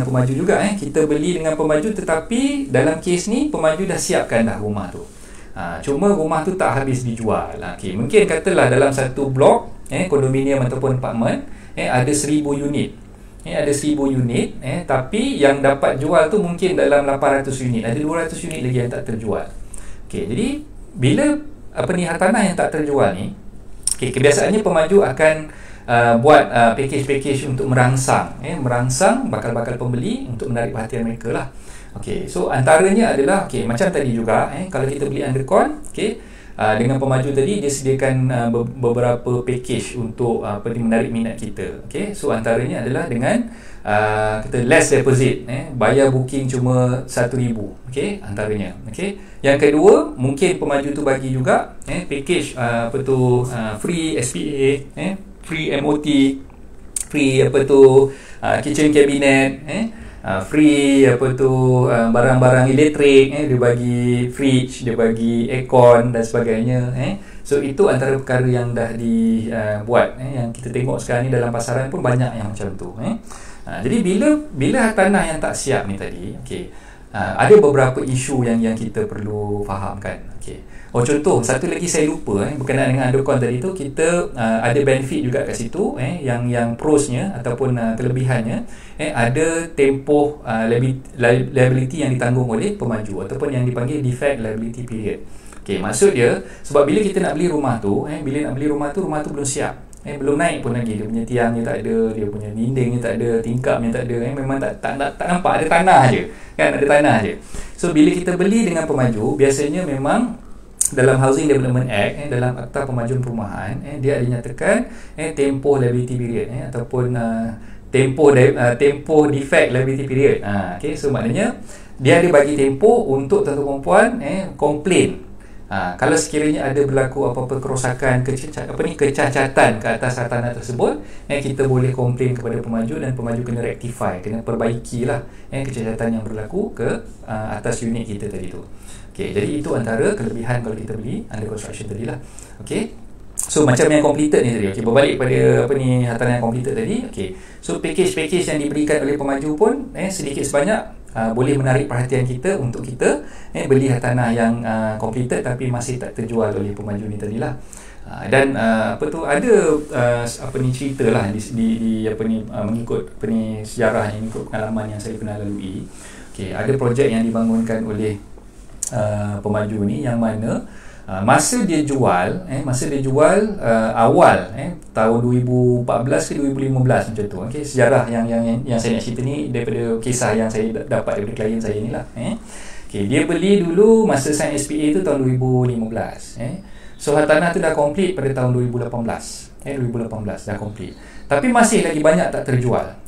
dengan pemaju, tetapi dalam kes ni pemaju dah siapkan dah rumah tu. Cuma rumah tu tak habis dijual. Okey, mungkin katalah dalam satu blok kondominium ataupun apartmen ada 1,000 unit. Ada 1,000 unit, tapi yang dapat jual tu mungkin dalam 800 unit. Ada 200 unit lagi yang tak terjual. Okey, jadi bila hartanah yang tak terjual ni, kebiasaannya pemaju akan buat package-package untuk merangsang bakal-bakal pembeli untuk menarik perhatian mereka lah. Okey, so antaranya adalah macam tadi juga, kalau kita beli undercon, dengan pemaju tadi dia sediakan beberapa package untuk menarik minat kita. Okey, so antaranya adalah dengan kita less deposit, bayar booking cuma 1,000. Okey, antaranya. Okey, yang kedua mungkin pemaju tu bagi juga package free SPA, free MOT, free kitchen cabinet, free barang-barang elektrik, dia bagi fridge, dia bagi aircon dan sebagainya. So itu antara perkara yang dah dibuat, yang kita tengok sekarang ni dalam pasaran pun banyak yang macam tu. Jadi bila hartanah yang tak siap ni tadi, ada beberapa isu yang kita perlu fahamkan. contoh satu lagi saya lupa berkenaan dengan undercon tadi tu, kita ada benefit juga kat situ, yang prosnya ataupun kelebihannya, ada tempoh liability yang ditanggung oleh pemaju ataupun yang dipanggil defect liability period. Okey, maksud dia sebab bila kita nak beli rumah tu, rumah tu belum siap. Belum naik pun lagi, dia punya tiangnya tak ada, dia punya dindingnya tak ada, tingkapnya tak ada, memang tak nampak, ada tanah je kan, ada tanah je. So bila kita beli dengan pemaju, biasanya memang dalam Housing Development Act, dalam Akta Pemajuan Perumahan, dia ada nyatakan tempoh liability period, ataupun tempoh defect liability period. Okay, so maknanya dia ada bagi tempoh untuk tuan-tuan perempuan komplain. Kalau sekiranya ada berlaku apa-apa kerosakan, kecacatan ke atas tanah tersebut, kita boleh komplain kepada pemaju dan pemaju kena rectify, kena perbaikilah kecacatan yang berlaku ke atas unit kita tadi tu. Okey, jadi itu antara kelebihan kalau kita beli under construction tadi lah. Okey. So macam yang completed ni tadi. Okey, berbalik pada hartanah yang completed tadi. Okey. So package yang diberikan oleh pemaju pun sedikit sebanyak boleh menarik perhatian kita untuk kita beli hartanah yang completed tapi masih tak terjual oleh pemaju ni tadilah. Dan ada cerita lah di mengikut sejarah, mengikut pengalaman yang saya pernah lalui. Okey, ada projek yang dibangunkan oleh pemaju ni yang mana masa dia jual awal tahun 2014 ke 2015 macam tu. Okey, sejarah yang saya nak cerita ni daripada kisah yang saya dapat daripada klien saya ni lah. Okey, dia beli dulu masa sign SPA tu tahun 2015. So hartanah tu dah complete pada tahun 2018. 2018 dah complete. Tapi masih lagi banyak tak terjual.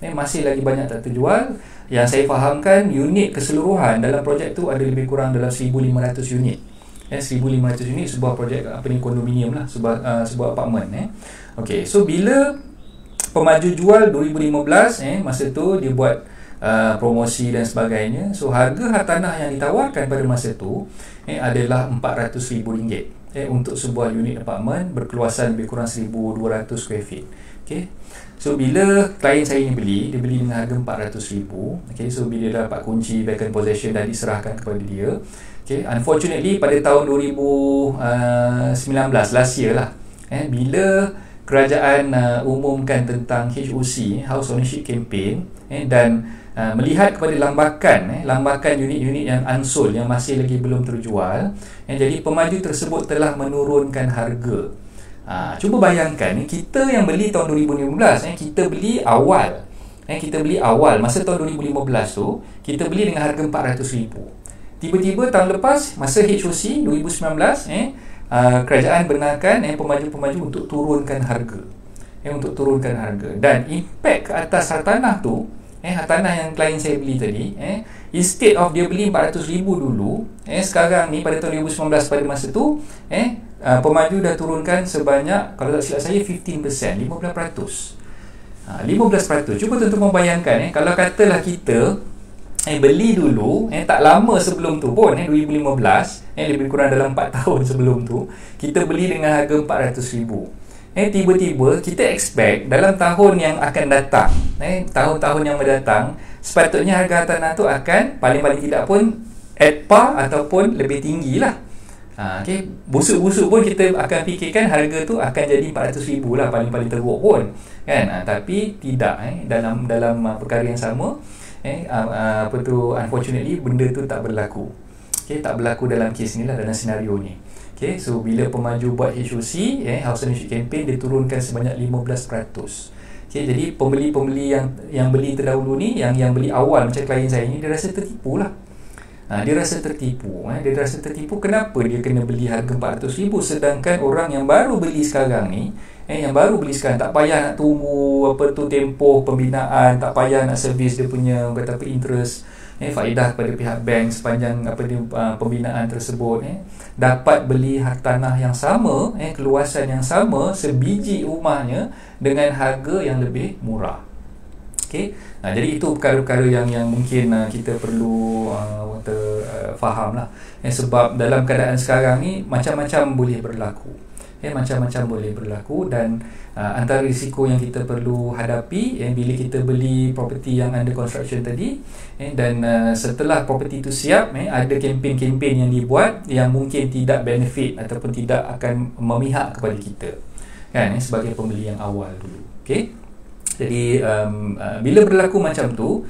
Yang saya fahamkan, unit keseluruhan dalam projek tu ada lebih kurang dalam 1,500 unit. 1,500 unit sebuah projek kondominium lah, sebuah apartmen. Okey, so bila pemaju jual 2015, masa tu dia buat promosi dan sebagainya. So harga hartanah yang ditawarkan pada masa tu adalah RM400,000 untuk sebuah unit apartmen berkeluasan lebih kurang 1,200 square feet. Okey. So bila klien saya ni beli, dia beli dengan harga RM400,000. Okey, so bila dia dapat kunci vacant possession dan diserahkan kepada dia. Okay, unfortunately pada tahun 2019 last year lah, bila kerajaan umumkan tentang HOC, House Ownership Campaign, dan melihat kepada lambakan unit-unit yang unsold yang masih lagi belum terjual, jadi pemaju tersebut telah menurunkan harga. Cuba bayangkan, kita yang beli tahun 2015, kita beli awal, masa tahun 2015 tu kita beli dengan harga RM400,000. Tiba-tiba tahun lepas, masa HOC 2019, kerajaan benarkan pemaju-pemaju untuk turunkan harga. Dan impact ke atas hartanah tu, hartanah yang klien saya beli tadi, instead of dia beli RM400,000 dulu, sekarang ni pada tahun 2019 pada masa tu, pemaju dah turunkan sebanyak, kalau tak silap saya, 15%, 15%. 15%. Cuba tuan-tuan bayangkan, kalau katalah kita beli dulu, tak lama sebelum tu pun, 2015, lebih kurang dalam 4 tahun sebelum tu, kita beli dengan harga RM400,000. Tiba-tiba kita expect dalam tahun yang akan datang, tahun-tahun yang mendatang, sepatutnya harga tanah tu akan paling-paling tidak pun at par ataupun lebih tinggi lah. Okay. Busuk-busuk pun kita akan fikirkan harga tu akan jadi RM400,000 lah, paling-paling teruk pun kan. Tapi tidak, dalam perkara yang sama, unfortunately benda tu tak berlaku. Tak berlaku dalam kes ni lah, dalam senario ni. So bila pemaju buat HOC, House Ownership Campaign, dia turunkan sebanyak 15%. Jadi pembeli-pembeli yang beli terdahulu ni, yang beli awal macam klien saya ni, dia rasa tertipu lah. Dia rasa tertipu. Kenapa dia kena beli harga RM400,000 sedangkan orang yang baru beli sekarang ni, tak payah nak tunggu tempoh pembinaan, tak payah nak servis dia punya interest, faedah kepada pihak bank sepanjang pembinaan tersebut, dapat beli hartanah yang sama, keluasan yang sama, sebiji rumahnya dengan harga yang lebih murah. Jadi itu perkara-perkara yang mungkin kita perlu faham lah, sebab dalam keadaan sekarang ni macam-macam boleh berlaku. macam-macam boleh berlaku. Dan antara risiko yang kita perlu hadapi bila kita beli property yang under construction tadi, dan setelah property itu siap, ada kempen-kempen yang dibuat yang mungkin tidak benefit ataupun tidak akan memihak kepada kita, kan, sebagai pembeli yang awal dulu. Okey, jadi bila berlaku macam tu,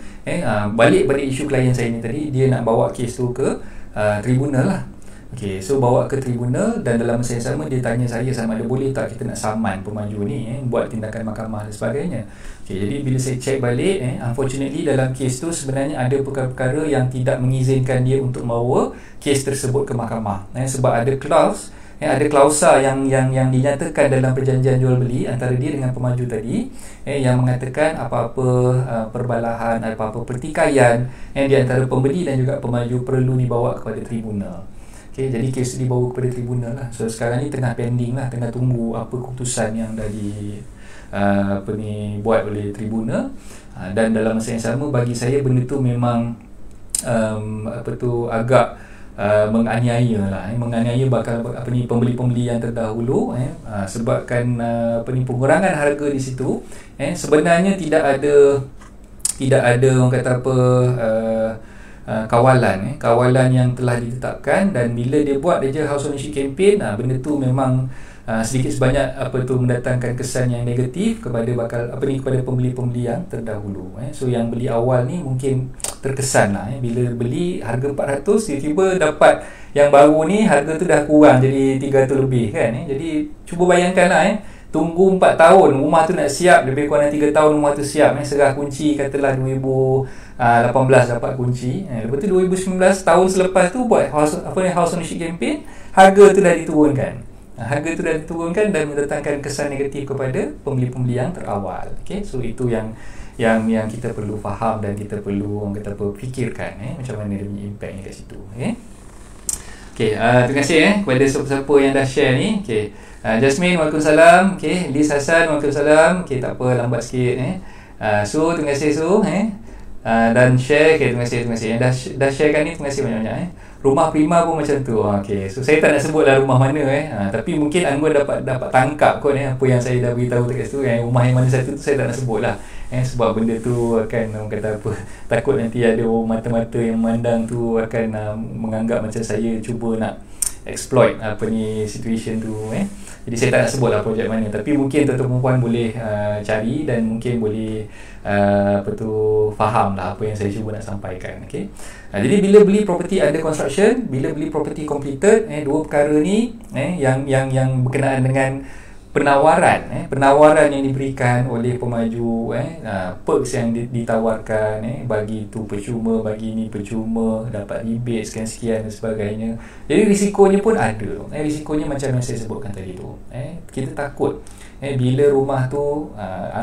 balik pada isu klien saya ni tadi, dia nak bawa kes tu ke tribunal lah. Okey, so bawa ke tribunal, dan dalam masa yang sama dia tanya saya sama ada boleh tak kita nak saman pemaju ni buat tindakan mahkamah dan sebagainya. Okey, jadi bila saya check balik, unfortunately dalam kes tu sebenarnya ada perkara-perkara yang tidak mengizinkan dia untuk bawa kes tersebut ke mahkamah, sebab ada clause, ada klausa yang dinyatakan dalam perjanjian jual beli antara dia dengan pemaju tadi, yang mengatakan apa-apa perbalahan, apa-apa pertikaian di antara pembeli dan juga pemaju perlu dibawa kepada tribunal. Okay, jadi kes dibawa kepada tribunal lah. So sekarang ni tengah pending lah, tengah tunggu apa keputusan yang dah buat oleh tribunal. Dan dalam masa yang sama bagi saya benda tu memang agak menganiaya lah, menganiaya bakal pembeli-pembeli yang terdahulu, sebabkan pengurangan harga di situ sebenarnya tidak ada orang kata apa kawalan yang telah ditetapkan. Dan bila dia buat dia house ownership campaign, benda tu memang sedikit sebanyak mendatangkan kesan yang negatif kepada kepada pembeli-pembeli yang terdahulu. So yang beli awal ni mungkin terkesan lah, bila beli harga 400 tiba-tiba dapat yang baru ni harga tu dah kurang jadi 300 lebih, kan. Jadi cuba bayangkan lah, tunggu 4 tahun rumah tu nak siap, lebih kurang 3 tahun rumah tu siap, serah kunci katalah 2018 dapat kunci, lepas tu 2019 tahun selepas tu buat house ownership campaign, harga tu dah diturunkan dan mendatangkan kesan negatif kepada pembeli-pembeli yang terawal. Okay? So itu yang kita perlu faham dan kita perlu orang kata fikirkan macam mana dia punya impactnya kat situ. Okay, terima kasih kepada siapa-siapa yang dah share ni. Okay. Jasmine, Waalaikumsalam. Okay, Liz Hassan, Waalaikumsalam. Okay, tak apa, lambat sikit. Su, terima kasih Su. Dan share, okay, terima kasih yang dah sharekan ni, terima kasih banyak-banyak. Rumah Prima pun macam tu. Okay, so saya tak nak sebutlah rumah mana tapi mungkin Anggun dapat tangkap kot apa yang saya dah beritahu dekat situ. Rumah yang mana satu tu saya tak nak sebut lah, sebab benda tu akan orang kata apa, takut nanti ada mata-mata yang memandang tu akan menganggap macam saya cuba nak exploit situation tu. Jadi saya tak nak sebut lah projek mana, tapi mungkin tuan-tuan perempuan boleh cari dan mungkin boleh faham lah apa yang saya cuba nak sampaikan. Okay? Jadi bila beli property under construction, bila beli property completed, dua perkara ni yang berkenaan dengan penawaran yang diberikan oleh pemaju, perks yang ditawarkan, bagi tu percuma, bagi ni percuma, dapat rebate sekian-sekian dan sebagainya. Jadi risikonya pun ada. Risikonya macam yang saya sebutkan tadi tu. Kita takut bila rumah tu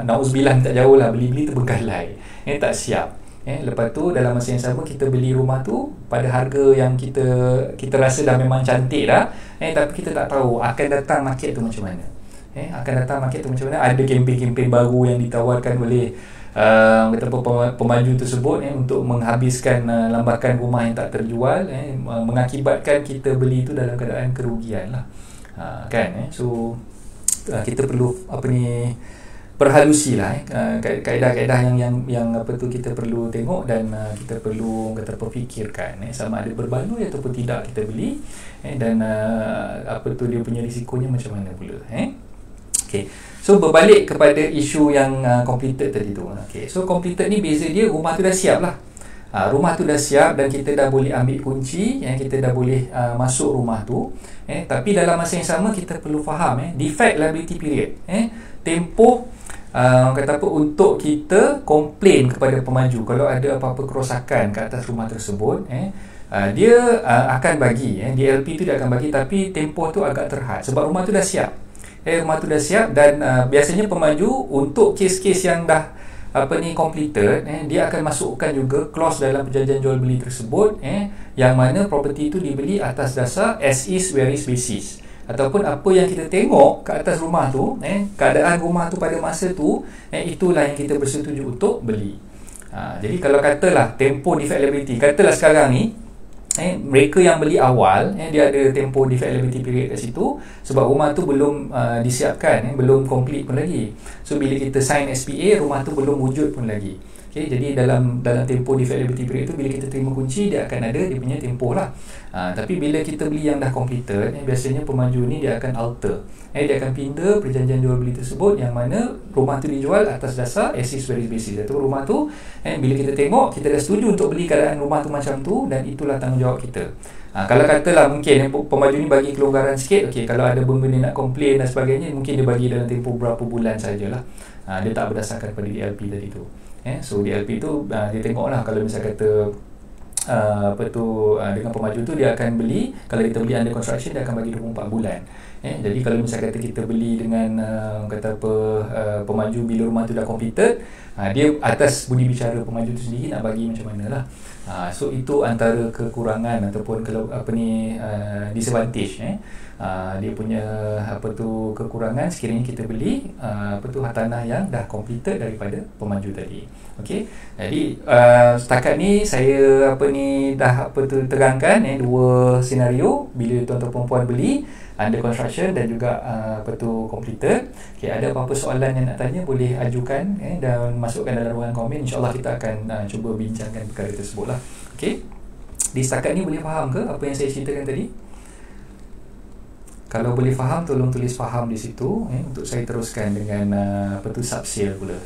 nauzubillah tak jauh lah, beli-beli terbengkalai, tak siap. Lepas tu dalam masa yang sama kita beli rumah tu pada harga yang kita rasa dah memang cantik dah, tapi kita tak tahu akan datang market tu macam mana. Ada kempen-kempen baru yang ditawarkan oleh pemaju tersebut untuk menghabiskan lambakan rumah yang tak terjual, mengakibatkan kita beli itu dalam keadaan kerugian lah, kan. So kita perlu perhalusi lah, kaedah-kaedah yang kita perlu tengok dan kita perlu fikirkan sama ada berbaloi ataupun tidak kita beli, dan dia punya risikonya macam mana pula. Okay. So berbalik kepada isu yang completed tadi tu. Okay. So completed ni beza dia rumah tu dah siap lah. Rumah tu dah siap dan kita dah boleh ambil kunci, kita dah boleh masuk rumah tu. Tapi dalam masa yang sama kita perlu faham defect liability period. Tempoh untuk kita komplain kepada pemaju kalau ada apa-apa kerosakan ke atas rumah tersebut, dia akan bagi DLP tu dia akan bagi, tapi tempoh tu agak terhad sebab rumah tu dah siap. Dan biasanya pemaju untuk kes-kes yang dah completed, dia akan masukkan juga clause dalam perjanjian jual beli tersebut, yang mana property itu dibeli atas dasar as is where is basis, ataupun apa yang kita tengok ke atas rumah tu, keadaan rumah tu pada masa tu, itulah yang kita bersetuju untuk beli. Jadi kalau katalah tempoh defect liability, katalah sekarang ni mereka yang beli awal, dia ada tempoh defectability period kat situ sebab rumah tu belum disiapkan, belum complete pun lagi. So bila kita sign SPA, rumah tu belum wujud pun lagi. Okay, jadi dalam tempoh defectability period tu, bila kita terima kunci, dia akan ada dia punya tempoh lah. Tapi bila kita beli yang dah completed, biasanya pemaju ni dia akan alter. Dia akan pindah perjanjian jual beli tersebut yang mana rumah tu dijual atas dasar as is where is basis. Iaitu rumah tu, bila kita tengok, kita dah setuju untuk beli keadaan rumah tu macam tu, dan itulah tanggungjawab kita. Kalau katalah mungkin pemaju ni bagi kelonggaran sikit, kalau ada benda nak komplain dan sebagainya, mungkin dia bagi dalam tempoh berapa bulan sajalah. Dia tak berdasarkan pada DLP tadi tu. So DLP tu dia tengoklah, kalau misal kata dengan pemaju tu dia akan beli, kalau kita beli under construction dia akan bagi 24 bulan. Jadi kalau misal kata kita beli dengan pemaju bila rumah tu dah completed, dia atas budi bicara pemaju tu sendiri nak bagi macam mana lah. So itu antara kekurangan ataupun disadvantage dia punya kekurangan sekiranya kita beli tanah yang dah completed daripada pemaju tadi. Okey. Jadi setakat ni saya terangkan dua senario bila tuan-tuan perempuan beli under construction dan juga completed. Okey, ada apa-apa soalan yang nak tanya boleh ajukan dan masukkan dalam ruangan komen. InsyaAllah kita akan cuba bincangkan perkara tersebut lah. Okey. Di setakat ni boleh faham ke apa yang saya ceritakan tadi? Kalau boleh faham, tolong tulis faham di situ untuk saya teruskan dengan sub-sale pula.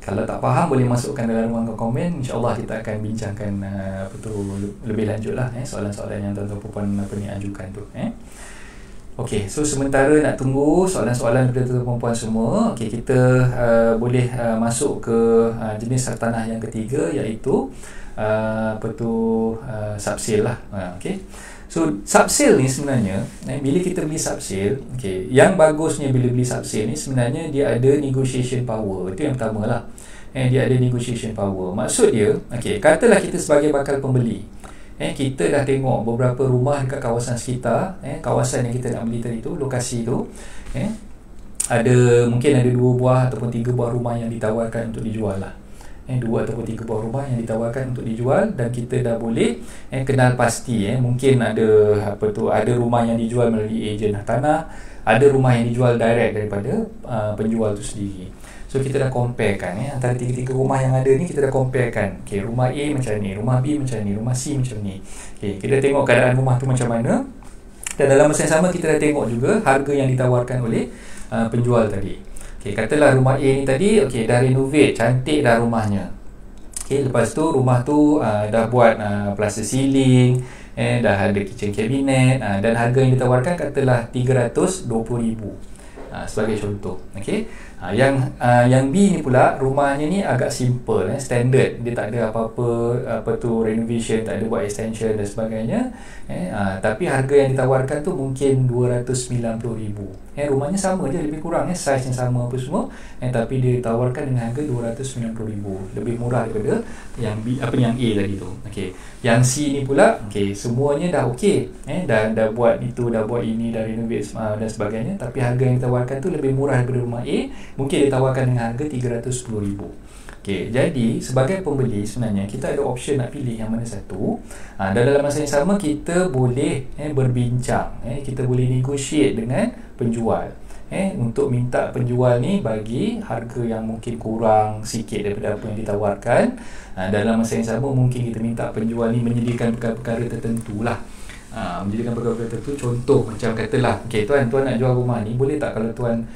Kalau tak faham boleh masukkan dalam ruangan komen. InsyaAllah kita akan bincangkan lebih lanjut lah soalan-soalan yang tuan-tuan perempuan ajukan tu. Okey, so sementara nak tunggu soalan-soalan daripada tuan-tuan perempuan semua, okey, kita boleh masuk ke jenis hartanah yang ketiga, iaitu sub-sale lah. Okey. So sub-sale ni sebenarnya bila kita beli sub-sale, yang bagusnya bila beli sub-sale ni sebenarnya dia ada negotiation power. Itu yang pertama lah. Dia ada negotiation power. Maksud dia, katalah kita sebagai bakal pembeli, kita dah tengok beberapa rumah dekat kawasan sekitar, kawasan yang kita nak beli tadi tu, lokasi tu, mungkin ada 2 buah ataupun 3 buah rumah yang ditawarkan untuk dijual lah. 2 ataupun 3 buah rumah yang ditawarkan untuk dijual, dan kita dah boleh kenal pasti, mungkin ada ada rumah yang dijual melalui ejen tanah, ada rumah yang dijual direct daripada penjual tu sendiri. So kita dah comparekan antara 3 rumah yang ada ni, kita dah comparekan. Rumah A macam ni, rumah B macam ni, rumah C macam ni. Kita tengok keadaan rumah tu macam mana, dan dalam masa yang sama kita dah tengok juga harga yang ditawarkan oleh penjual tadi. Katalah rumah A ni tadi, dah renovate, cantik dah rumahnya. Lepas tu rumah tu dah buat plaster ceiling, dah ada kitchen cabinet, dan harga yang ditawarkan katalah 320,000 sebagai contoh. Yang B ni pula, rumahnya ni agak simple, standard, dia tak ada apa-apa renovation, tak ada buat extension dan sebagainya, tapi harga yang ditawarkan tu mungkin 290,000. Rumahnya sama je, lebih kurang size yang sama apa semua, tapi dia ditawarkan dengan harga 290,000, lebih murah daripada yang B, yang A tadi tu. Yang C ni pula, semuanya dah dah buat itu, dah buat ini, dah renovate dan sebagainya, tapi harga yang ditawarkan tu lebih murah daripada rumah A, mungkin ditawarkan dengan harga 310,000. Jadi sebagai pembeli sebenarnya kita ada option nak pilih yang mana satu, dan dalam masa yang sama kita boleh berbincang, kita boleh negotiate dengan penjual untuk minta penjual ni bagi harga yang mungkin kurang sikit daripada apa yang ditawarkan. Dalam masa yang sama mungkin kita minta penjual ni menyediakan perkara-perkara tertentu lah. Menjadikan perkara-perkara tertentu, contoh macam katalah, tuan nak jual rumah ni, boleh tak kalau tuan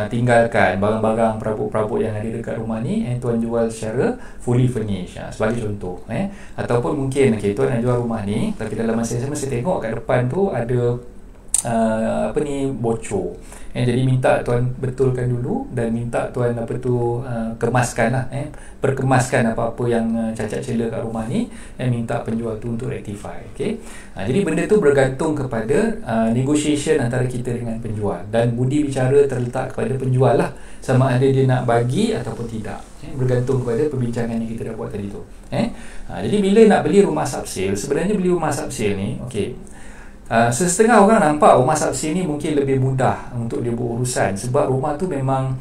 tinggalkan barang-barang perabot-perabot yang ada dekat rumah ni, tuan jual secara fully furnished, sebagai contoh. Ataupun mungkin tuan nak jual rumah ni, tapi dalam masa yang sama saya tengok kat depan tu ada bocor. Jadi minta tuan betulkan dulu, dan minta tuan kemaskan lah, perkemaskan apa-apa yang cacat celah kat rumah ni, dan minta penjual tu untuk rectify. Jadi benda tu bergantung kepada negotiation antara kita dengan penjual, dan budi bicara terletak kepada penjual lah, sama ada dia nak bagi ataupun tidak, bergantung kepada perbincangan yang kita dah buat tadi tu. Jadi bila nak beli rumah sub-sale, sebenarnya beli rumah sub-sale ni, setengah orang nampak rumah sub-sale ni mungkin lebih mudah untuk dia berurusan, sebab rumah tu memang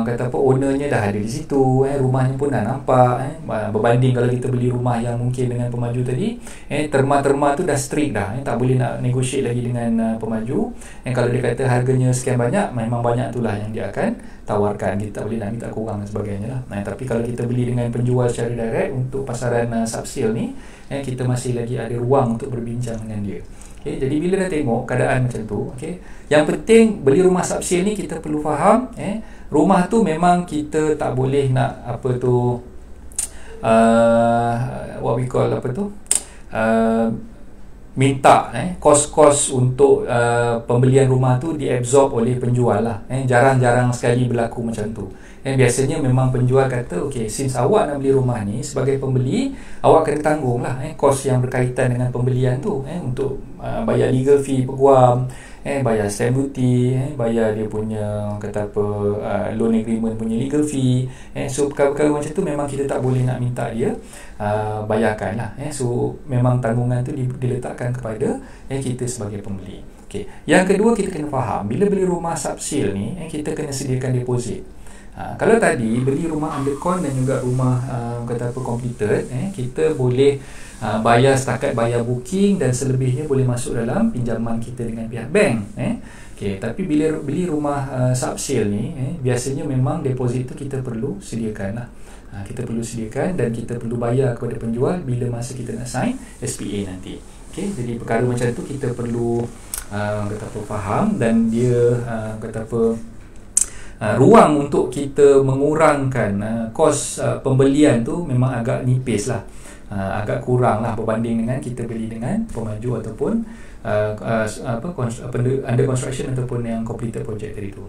kata apa, ownernya dah ada di situ, rumahnya pun dah nampak, berbanding kalau kita beli rumah yang mungkin dengan pemaju tadi, terma-terma tu dah strict dah, tak boleh nak negotiate lagi dengan pemaju. Kalau dia kata harganya sekian banyak, memang banyak itulah yang dia akan tawarkan, kita tak boleh nak minta kurang dan sebagainya lah. Tapi kalau kita beli dengan penjual secara direct untuk pasaran subsale ni, kita masih lagi ada ruang untuk berbincang dengan dia. Jadi bila dah tengok keadaan macam tu, yang penting beli rumah subsale ni kita perlu faham, rumah tu memang kita tak boleh nak apa tu, what we call apa tu, minta kos-kos untuk pembelian rumah tu diabsorb oleh penjual lah. Jarang-jarang sekali berlaku macam tu. Biasanya memang penjual kata, okay, since awak nak beli rumah ni, sebagai pembeli awak kena tanggung lah kos yang berkaitan dengan pembelian tu, untuk bayar legal fee peguam, bayar stamp duty, bayar dia punya kata apa, loan agreement punya legal fee. So perkara-perkara macam tu memang kita tak boleh nak minta dia bayarkan lah. So memang tanggungan tu diletakkan kepada kita sebagai pembeli. Yang kedua, kita kena faham, bila beli rumah subsale ni, kita kena sediakan deposit. Kalau tadi beli rumah undercon dan juga rumah kata apa completed, kita boleh bayar setakat bayar booking dan selebihnya boleh masuk dalam pinjaman kita dengan pihak bank. Tapi bila beli rumah subsale ni, biasanya memang deposit tu kita perlu sediakan lah. Kita perlu sediakan dan kita perlu bayar kepada penjual bila masa kita nak sign SPA nanti. Jadi perkara macam tu kita perlu kata apa faham, dan dia kata apa, ruang untuk kita mengurangkan kos pembelian tu memang agak nipis lah, agak kurang lah berbanding dengan kita beli dengan pemaju ataupun under construction ataupun yang completed project tadi tu.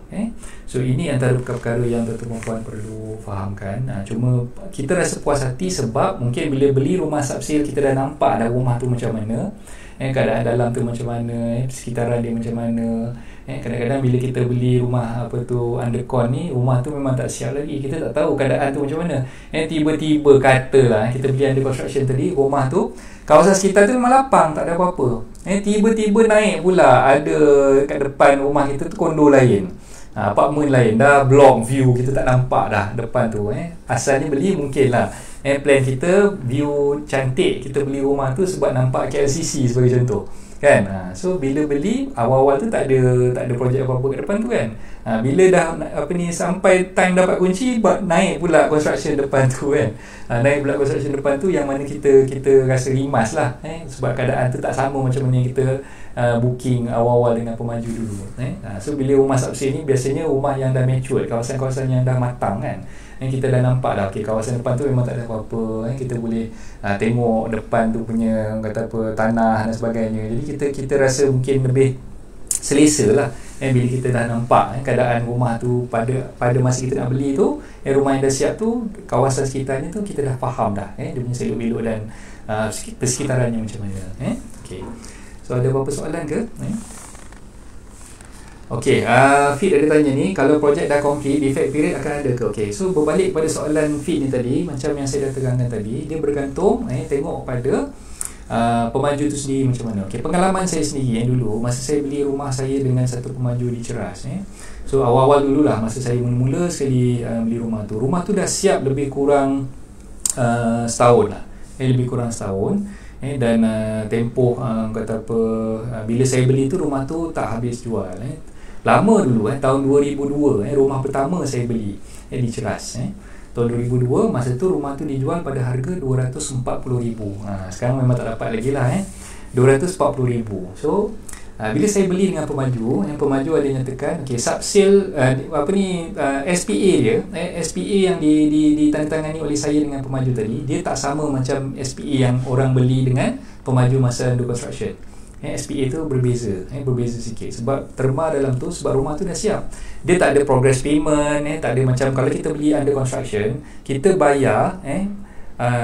So ini antara perkara yang tuan-tuan puan perlu fahamkan. Cuma kita rasa puas hati sebab mungkin bila beli rumah subsale kita dah nampak dah rumah tu macam mana, keadaan dalam tu macam mana, sekitaran dia macam mana. Kadang-kadang bila kita beli rumah apa tu undercon ni, rumah tu memang tak siap lagi, kita tak tahu keadaan tu macam mana. Tiba-tiba katalah kita beli under construction tadi, rumah tu kawasan sekitar tu memang lapang, tak ada apa-apa. Tiba-tiba naik pula ada kat depan rumah kita tu kondo lain, apartment lain, dah block view, kita tak nampak dah depan tu. Asalnya beli mungkin lah plan kita view cantik, kita beli rumah tu sebab nampak KLCC sebagai contoh kan. So bila beli awal-awal tu tak ada projek apa-apa kat depan tu kan. Bila dah apa ni sampai time dapat kunci, naik pula construction depan tu kan. Naik pula construction depan tu yang mana kita rasa rimas lah, sebab keadaan tu tak sama macam mana yang kita booking awal-awal dengan pemaju dulu. So bila rumah subsale ni biasanya rumah yang dah mature, kawasan-kawasan yang dah matang kan, kita dah nampak dah, kawasan depan tu memang tak ada apa-apa, kita boleh tengok depan tu punya kata apa tanah dan sebagainya. Jadi kita rasa mungkin lebih selesa lah bila kita dah nampak keadaan rumah tu pada masa kita nak beli tu, rumah yang dah siap tu, kawasan sekitarnya tu kita dah faham dah, dia punya selok-belok dan persekitarannya macam mana. So ada apa-apa soalan ke? Fit ada tanya ni, kalau projek dah complete, defect period akan ada ke? So berbalik pada soalan Fit ni tadi, macam yang saya dah terangkan tadi, dia bergantung tengok pada pemaju tu sendiri macam mana. Pengalaman saya sendiri yang dulu masa saya beli rumah saya dengan satu pemaju di Ceras, so awal-awal dululah masa saya mula-mula sekali beli rumah tu dah siap lebih kurang setahun lah, lebih kurang setahun. Dan tempoh kata apa, bila saya beli tu rumah tu tak habis jual. Lama dulu tahun 2002 rumah pertama saya beli di Ceras. Tahun 2002 masa tu rumah tu dijual pada harga 240,000. Sekarang memang tak dapat lagi lah 240,000. So bila saya beli dengan pemaju, yang pemaju ada nyatakan subsale SPA dia, SPA yang ditandatangani oleh saya dengan pemaju tadi, dia tak sama macam SPA yang orang beli dengan pemaju masa under construction. SPA tu berbeza sikit sebab terma dalam tu, sebab rumah tu dah siap, dia tak ada progress payment, tak ada macam kalau kita beli under construction, kita bayar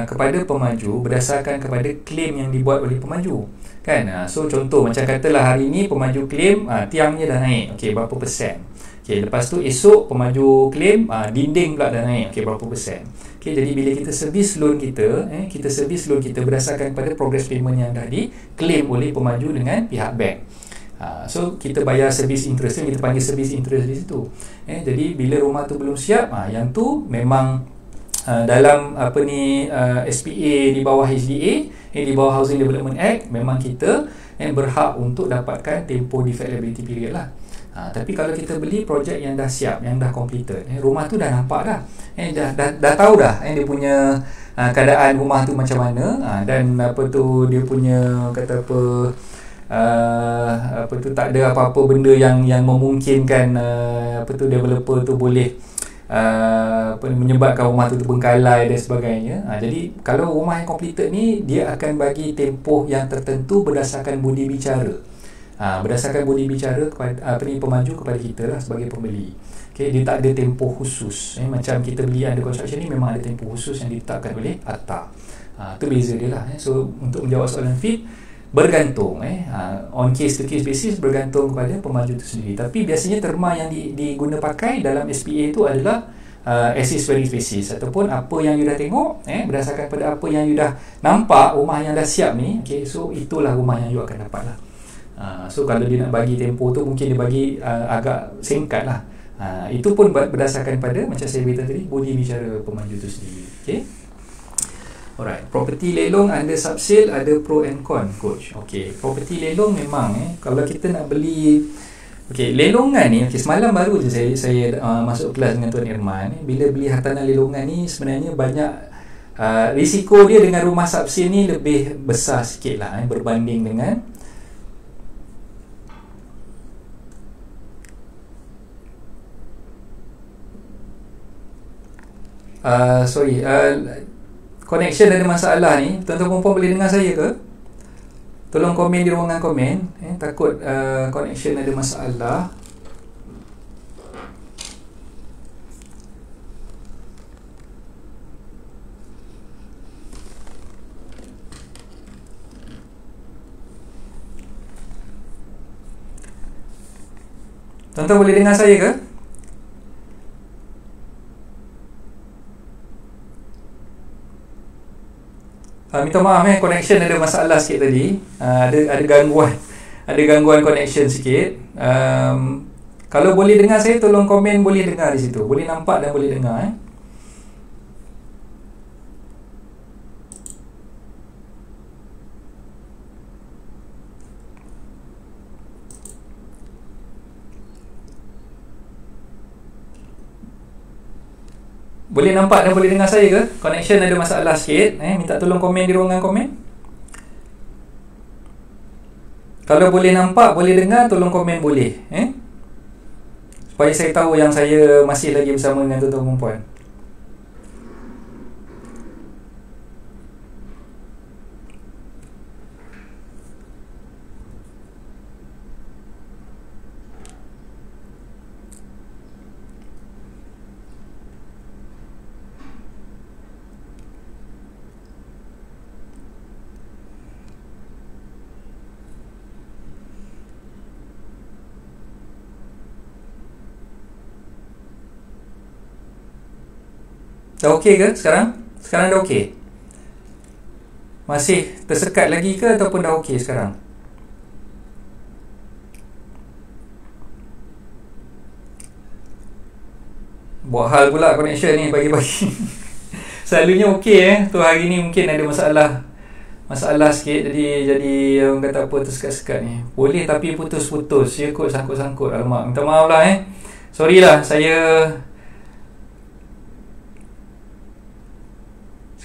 kepada pemaju berdasarkan kepada claim yang dibuat oleh pemaju kan. So contoh macam katalah hari ni pemaju claim tiangnya dah naik, berapa persen. Lepas tu esok pemaju claim dinding pula dah naik, berapa persen. Jadi bila kita servis loan kita, kita servis loan kita berdasarkan pada progress payment yang dah diklaim oleh pemaju dengan pihak bank. So kita bayar service interest, kita panggil service interest di situ. Jadi bila rumah tu belum siap, yang tu memang dalam SPA di bawah HDA, di bawah Housing Development Act, memang kita berhak untuk dapatkan tempoh defect liability period lah. Tapi kalau kita beli projek yang dah siap, yang dah completed, rumah tu dah nampak dah, dah tahu dah dia punya keadaan rumah tu macam mana, dan dia punya kata tak ada apa-apa benda yang memungkinkan developer tu boleh menyebabkan rumah tu terbengkalai dan sebagainya. Jadi kalau rumah yang completed ni, dia akan bagi tempoh yang tertentu berdasarkan budi bicara. Berdasarkan budi bicara kepada pemaju kepada kita lah sebagai pembeli. Dia tak ada tempoh khusus. Macam kita beli under construction ni, memang ada tempoh khusus yang ditetapkan oleh ATA. Itu beza dia lah. So untuk menjawab soalan Fit, bergantung on case to case basis, bergantung kepada pemaju itu sendiri. Tapi biasanya terma yang diguna pakai dalam SPA itu adalah as is very basis, ataupun apa yang you dah tengok, berdasarkan pada apa yang you dah nampak, rumah yang dah siap ni, so itulah rumah yang you akan dapat lah. So kalau dia nak bagi tempoh tu, mungkin dia bagi agak singkat lah. Itu pun berdasarkan pada, macam saya beritahu tadi, budi bicara pemaju itu sendiri. Okay. Alright, property lelong under subsale ada pro and con, coach. Okay, property lelong memang kalau kita nak beli, lelongan ni, semalam baru je saya masuk kelas dengan Tuan Irman. Bila beli hartanah lelongan ni, sebenarnya banyak risiko dia dengan rumah subsale ni lebih besar sikit lah berbanding dengan connection ada masalah ni. Tuan-tuan perempuan boleh dengar saya ke? Tolong komen di ruangan komen. Takut connection ada masalah. Tuan-tuan boleh dengar saya ke? Minta maaf connection ada masalah sikit tadi. Ada gangguan connection sikit. Kalau boleh dengar saya, tolong komen boleh dengar di situ. Boleh nampak dan boleh dengar Boleh nampak dan boleh dengar saya ke? Connection ada masalah sikit. Minta tolong komen di ruangan komen. Kalau boleh nampak, boleh dengar, tolong komen boleh. Supaya saya tahu yang saya masih lagi bersama dengan tuan-tuan perempuan. Dah okey ke sekarang? Sekarang dah okey? Masih tersekat lagi ke ataupun dah okey sekarang? Buat hal pula connection ni pagi-pagi. Selalunya okey tu hari ni mungkin ada masalah sikit, jadi orang kata apa, tersekat-sekat ni. Boleh tapi putus-putus, ya kot, sangkut-sangkut. Alamak, minta maaf lah sorry lah, saya.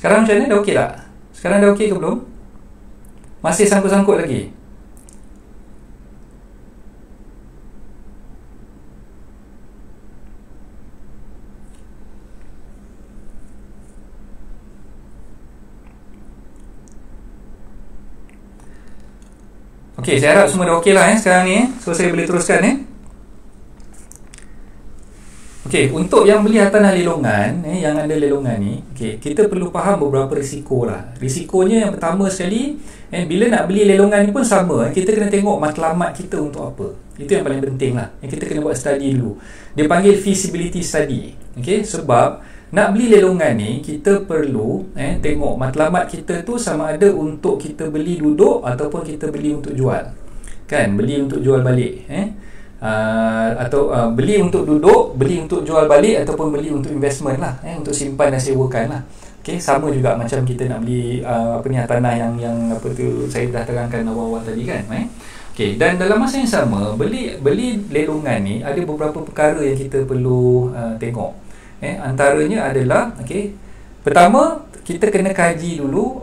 Sekarang macam mana? Dah okey tak? Sekarang dah okey ke belum? Masih sangkut-sangkut lagi? Okey, saya harap semua dah okey lah sekarang ni so saya boleh teruskan Okey, untuk yang beli hartanah lelongan yang ada lelongan ni, kita perlu faham beberapa risiko lah. Risikonya yang pertama sekali, bila nak beli lelongan ni pun sama, kita kena tengok matlamat kita untuk apa. Itu yang paling penting lah. Kita kena buat study dulu. Dia panggil feasibility study. Sebab nak beli lelongan ni, kita perlu tengok matlamat kita tu sama ada untuk kita beli duduk ataupun kita beli untuk jual. kan, beli untuk jual balik, atau beli untuk duduk, beli untuk jual balik, ataupun beli untuk investment lah, untuk simpan dan sewakan lah. Okay, sama juga macam kita nak beli tanah yang apa tu saya dah terangkan awal-awal tadi kan. Okay, dan dalam masa yang sama, beli lelongan ni ada beberapa perkara yang kita perlu tengok. Antaranya adalah, okay, pertama kita kena kaji dulu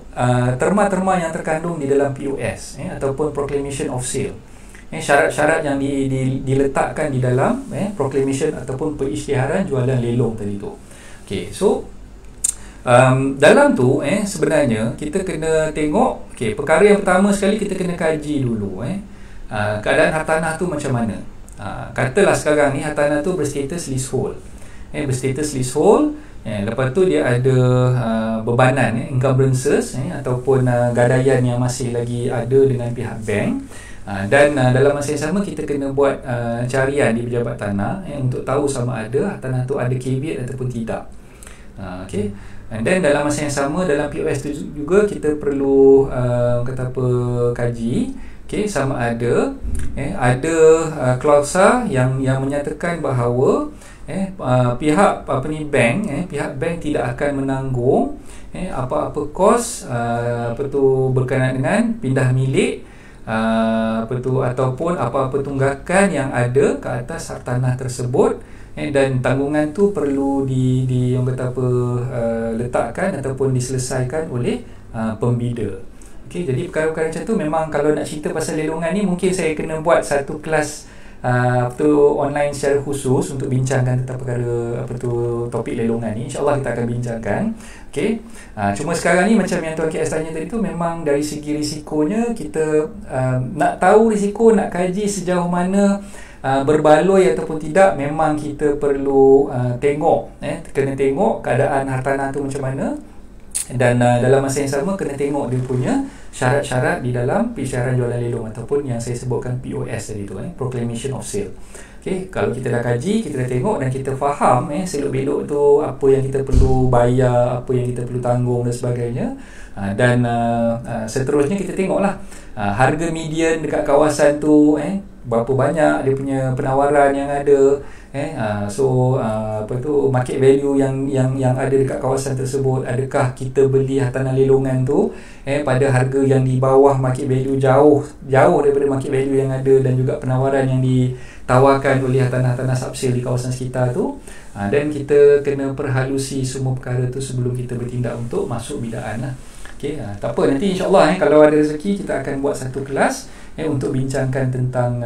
terma-terma yang terkandung di dalam POS, ataupun Proclamation of Sale. Syarat-syarat yang diletakkan di dalam proclamation ataupun perisytiharan jualan lelong tadi tu. Okay, so dalam tu sebenarnya kita kena tengok, okay, perkara yang pertama sekali kita kena kaji dulu keadaan hartanah tu macam mana. Katalah sekarang ni hartanah tu berstatus leasehold, berstatus leasehold. Lepas tu dia ada bebanan, encumbrances, ataupun gadaian yang masih lagi ada dengan pihak bank. Dan dalam masa yang sama kita kena buat carian di pejabat tanah untuk tahu sama ada tanah tu ada caveat ataupun tidak. Okay. And then dalam masa yang sama dalam POS tu juga kita perlu kaji, okay, sama ada ada klausa yang menyatakan bahawa pihak bank pihak bank tidak akan menanggung apa-apa kos berkenaan dengan pindah milik ataupun apa-apa tunggakan yang ada ke atas hartanah tersebut, dan tanggungan tu perlu letakkan ataupun diselesaikan oleh pembida. Okay, jadi perkara-perkara macam tu memang kalau nak cerita pasal lelongan ni mungkin saya kena buat satu kelas online secara khusus untuk bincangkan tentang perkara topik lelongan ni. InsyaAllah kita akan bincangkan. Okay. Cuma sekarang ni macam yang Tuan KS tanya tadi tu, memang dari segi risikonya kita nak tahu risiko, nak kaji sejauh mana berbaloi ataupun tidak, memang kita perlu kena tengok keadaan hartanah tu macam mana, dan dalam masa yang sama kena tengok dia punya syarat-syarat di dalam perisytiharan jualan lelong ataupun yang saya sebutkan POS tadi tu, Proclamation of Sale. Okay, kalau kita dah kaji, kita dah tengok dan kita faham selok-belok tu apa yang kita perlu bayar, apa yang kita perlu tanggung dan sebagainya, dan seterusnya kita tengoklah harga median dekat kawasan tu, berapa banyak dia punya penawaran yang ada, market value yang ada dekat kawasan tersebut. Adakah kita beli hartanah lelongan tu pada harga yang di bawah market value, jauh daripada market value yang ada, dan juga penawaran yang ditawarkan oleh hartanah-hartanah subsale di kawasan sekitar tu. Dan kita kena perhalusi semua perkara tu sebelum kita bertindak untuk masuk bidaan lah. Okay, tak apa, nanti insyaAllah kalau ada rezeki kita akan buat satu kelas untuk bincangkan tentang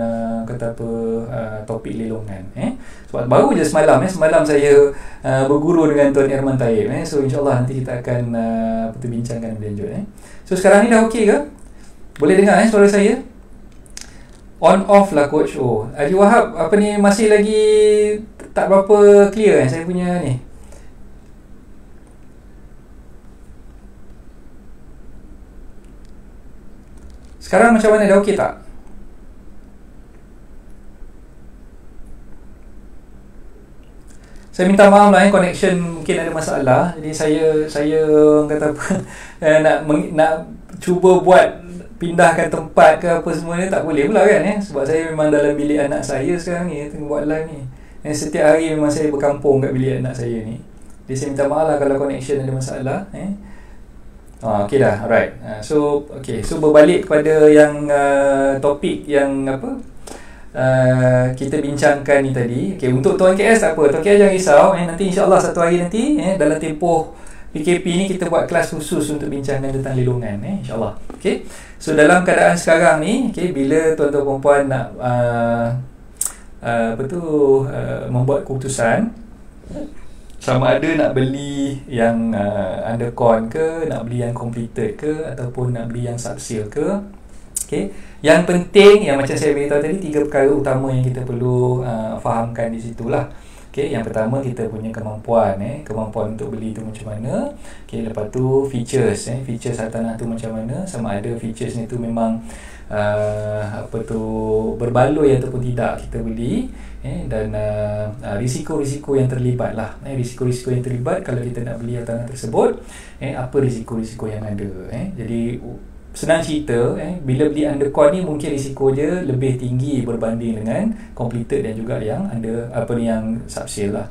topik lelongan. Sebab baru je semalam saya berguru dengan Tuan Irman Taib. So insyaAllah nanti kita akan bincangkan lebih lanjut. So sekarang ni dah okey ke? Boleh dengar suara saya? On off lah Coach. Haji Wahab masih lagi tak berapa clear saya punya ni. Sekarang macam mana, dah okey tak? Saya minta maaf lah, connection mungkin ada masalah. Jadi saya kata apa, nak cuba buat pindahkan tempat ke apa semua ni tak boleh pula kan, sebab saya memang dalam bilik anak saya sekarang ni, tengah buat live ni. Setiap hari memang saya berkampung kat bilik anak saya ni. Jadi saya minta maaf lah kalau connection ada masalah. Okey dah, alright. So berbalik kepada yang topik yang kita bincangkan ni tadi. Okey, untuk Tuan KS tak apa, Tuan KS jangan risau, nanti insya-Allah satu hari nanti dalam tempoh PKP ni kita buat kelas khusus untuk bincangkan tentang lelongan, insya-Allah. Okey. So dalam keadaan sekarang ni, bila tuan-tuan puan nak membuat keputusan sama ada nak beli yang undercon ke, nak beli yang completed ke, ataupun nak beli yang subsale ke. Okay. Yang penting, yang macam saya beritahu tadi, 3 perkara utama yang kita perlu fahamkan di situlah. Okay. Yang pertama, kita punya kemampuan kemampuan untuk beli tu macam mana. Okay. Lepas tu features features hartanah tu macam mana, sama ada features ni tu memang berbaloi ataupun tidak kita beli, dan risiko-risiko yang terlibat lah, risiko-risiko yang terlibat kalau kita nak beli hartanah tersebut, apa risiko-risiko yang ada. Jadi senang cerita, bila beli undercon ni mungkin risiko dia lebih tinggi berbanding dengan completed dan juga yang yang subsale lah.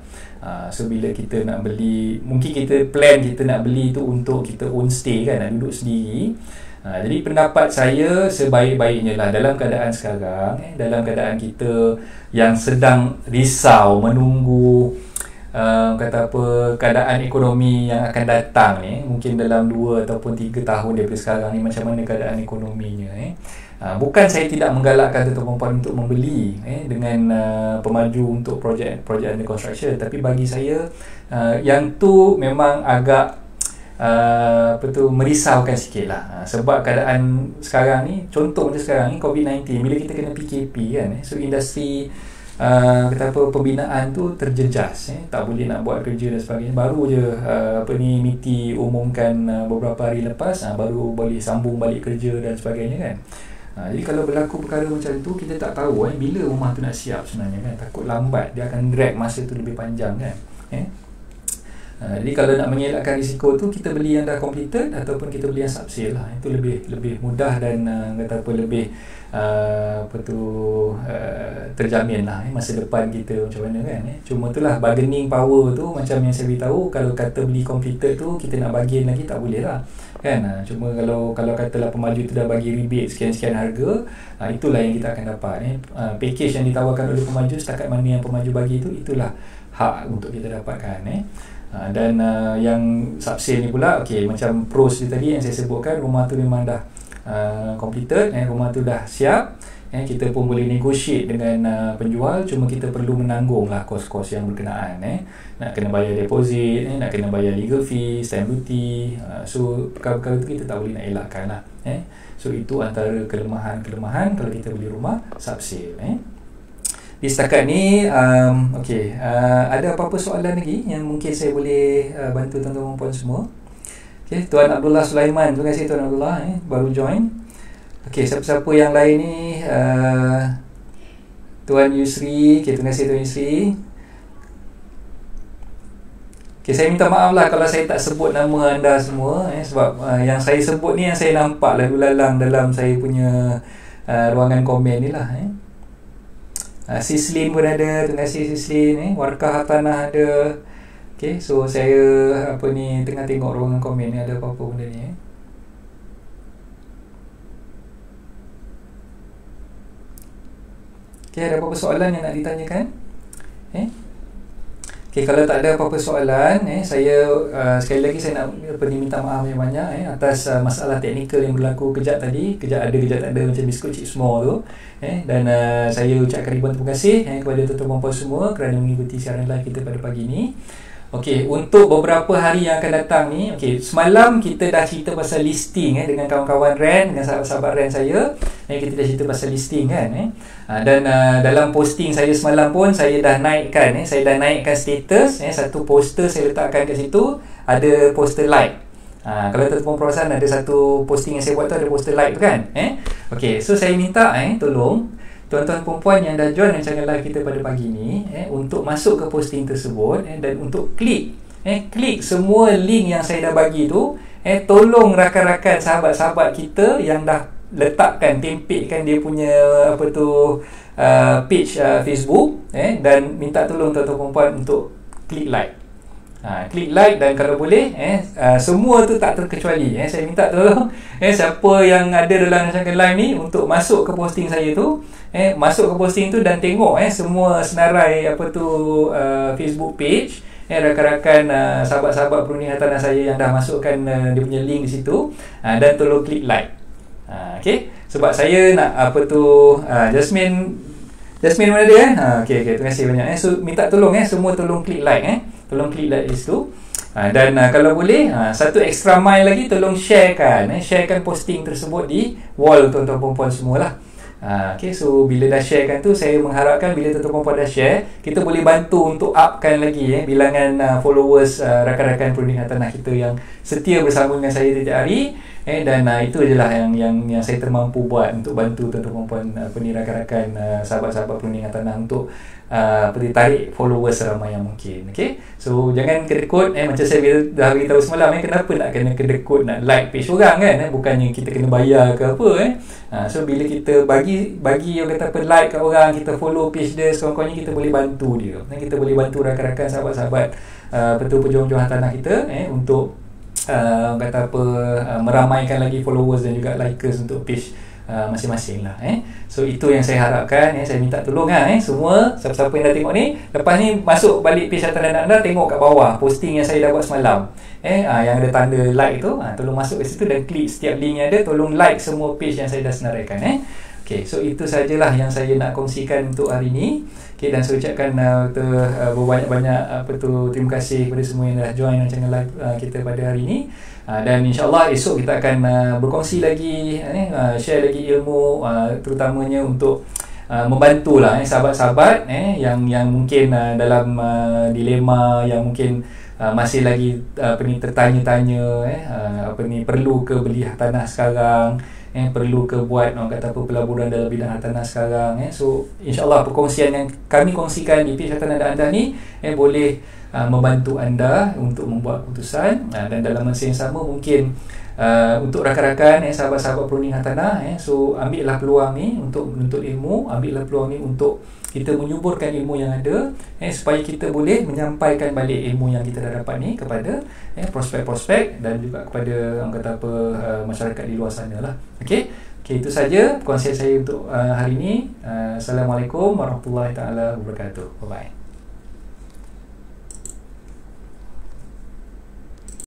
So bila kita nak beli, mungkin kita plan kita nak beli tu untuk kita own stay kan, nak duduk sendiri. Jadi pendapat saya sebaik-baiknya lah dalam keadaan sekarang, dalam keadaan kita yang sedang risau menunggu keadaan ekonomi yang akan datang ni, mungkin dalam 2 ataupun 3 tahun daripada sekarang ni, macam mana keadaan ekonominya. Bukan saya tidak menggalakkan tuan-tuan perempuan untuk membeli dengan pemaju untuk projek under construction, tapi bagi saya yang tu memang agak merisaukan sikit lah. Sebab keadaan sekarang ni, contoh macam sekarang ni COVID-19, bila kita kena PKP kan, so industri pembinaan tu terjejas, tak boleh nak buat kerja dan sebagainya. Baru je MITI umumkan beberapa hari lepas, baru boleh sambung balik kerja dan sebagainya kan. Jadi kalau berlaku perkara macam tu, kita tak tahu bila rumah tu nak siap sebenarnya kan. Takut lambat, dia akan drag masa tu lebih panjang kan. Jadi kalau nak mengelakkan risiko tu, kita beli yang dah completed ataupun kita beli yang subsale lah. Itu lebih mudah dan lebih terjamin lah masa depan kita macam mana kan. Cuma itulah bargaining power tu, macam yang saya beritahu, kalau kata beli completed tu kita nak bargain lagi tak boleh lah kan. Cuma kalau katalah pemaju tu dah bagi rebate sekian-sekian harga, itulah yang kita akan dapat. Package yang ditawarkan oleh pemaju, setakat mana yang pemaju bagi tu, itulah hak untuk kita dapatkan. Dan yang subsale ni pula, macam pros dia tadi yang saya sebutkan, rumah tu memang dah completed, rumah tu dah siap, kita pun boleh negotiate dengan penjual, cuma kita perlu menanggung lah kos-kos yang berkenaan. Nak kena bayar deposit, nak kena bayar legal fee, stamp duty. So perkara-perkara tu kita tak boleh nak elakkan lah. So itu antara kelemahan-kelemahan kalau kita beli rumah subsale. Di setakat ni, ada apa-apa soalan lagi yang mungkin saya boleh bantu tuan-tuan puan semua? Tuan Abdullah Sulaiman, terima kasih Tuan Abdullah, baru join. Siapa-siapa yang lain ni, Tuan Yusri, terima kasih Tuan Yusri. Saya minta maaf lah kalau saya tak sebut nama anda semua, sebab yang saya sebut ni yang saya nampak lalu lalang dalam saya punya ruangan komen ni lah. Sislin pun ada, terima kasih Sislin. Warkah Hartanah ada. So saya tengah tengok ruangan komen ni ada apa-apa benda ni. Ada apa-apa soalan yang nak ditanyakan? Kalau tak ada apa-apa soalan, saya sekali lagi saya nak minta maaf yang banyak atas masalah teknikal yang berlaku kejap tadi, kejap tak ada macam biskut cik semua tu. Dan saya ucapkan ribuan terima kasih kepada tuan-tuan puan semua kerana mengikuti siaran live kita pada pagi ni. Untuk beberapa hari yang akan datang ni, semalam kita dah cerita pasal listing dengan kawan-kawan REN, dengan sahabat-sahabat REN saya. Kita dah cerita pasal listing kan. Dan dalam posting saya semalam pun saya dah naikkan, status. Satu poster saya letakkan kat situ, ada poster like. Kalau tuan-tuan perasan, ada satu posting yang saya buat tu ada poster like tu kan. So saya minta tolong tuan-tuan perempuan yang dah join rancangan live kita pada pagi ni, untuk masuk ke posting tersebut, dan untuk klik semua link yang saya dah bagi tu. Tolong rakan-rakan sahabat-sahabat kita yang dah letakkan, tempelkan dia punya page Facebook, dan minta tolong tuan-tuan perempuan untuk klik like. Klik like, dan kalau boleh semua tu tak terkecuali, saya minta tolong siapa yang ada dalam rancangan live ni untuk masuk ke posting saya tu, masuk ke posting tu dan tengok semua senarai Facebook page, rakan-rakan sahabat-sahabat perundingan tanah saya yang dah masukkan dia punya link di situ, dan tolong klik like. Sebab saya nak Jasmine mana dia? Terima kasih banyak. So minta tolong semua tolong klik like, tolong klik like di situ. Dan kalau boleh, satu extra mile lagi, tolong sharekan posting tersebut di wall tuan-tuan perempuan semualah. So bila dah sharekan tu, saya mengharapkan bila tuan-tuan perempuan dah share, kita boleh bantu untuk upkan lagi bilangan followers rakan-rakan perundingan tanah kita yang setia bersama dengan saya setiap hari. Dan itu je lah yang saya termampu buat untuk bantu tuan-tuan puan rakan-rakan sahabat-sahabat perundingan tanah untuk tarik followers ramai yang mungkin. Okay? So jangan kedekut macam saya dah beritahu semalam, kenapa nak kena kedekut nak like page orang kan, bukannya kita kena bayar ke apa so bila kita bagi orang kata like kat orang, kita follow page dia, kawan-kawannya, kita boleh bantu dia, kita boleh bantu rakan-rakan sahabat-sahabat betul pejuang-pejuang tanah kita untuk kata apa meramaikan lagi followers dan juga likers untuk page masing-masing lah So itu yang saya harapkan. Saya minta tolong semua siapa-siapa yang dah tengok ni, lepas ni masuk balik page Hartanah dan Anda, tengok kat bawah posting yang saya dah buat semalam yang ada tanda like tu, tolong masuk ke situ dan klik setiap link yang ada, tolong like semua page yang saya dah senaraikan Okay, so itu sajalah yang saya nak kongsikan untuk hari ini. Okay, dan saya ucapkan berbanyak-banyak terima kasih kepada semua yang dah join channel live kita pada hari ini. Dan insyaAllah esok kita akan berkongsi lagi, share lagi ilmu, terutamanya untuk membantulah sahabat-sahabat yang mungkin dalam dilema, yang mungkin masih lagi tertanya-tanya perlu ke beli tanah sekarang, perlu ke buat orang kata pelaburan dalam bidang hartanah sekarang So insyaAllah perkongsian yang kami kongsikan di page Hartanah dan Anda ni boleh membantu anda untuk membuat keputusan, dan dalam masa yang sama mungkin untuk rakan-rakan sahabat-sahabat perunding hartanah so ambillah peluang ni untuk menuntut ilmu, ambillah peluang ni untuk kita menyuburkan ilmu yang ada supaya kita boleh menyampaikan balik ilmu yang kita dah dapat ni kepada prospek-prospek dan juga kepada orang kata masyarakat di luar sana lah. Okay, itu saja perkongsian saya untuk hari ini. Assalamualaikum warahmatullahi taala wabarakatuh. Bye bye.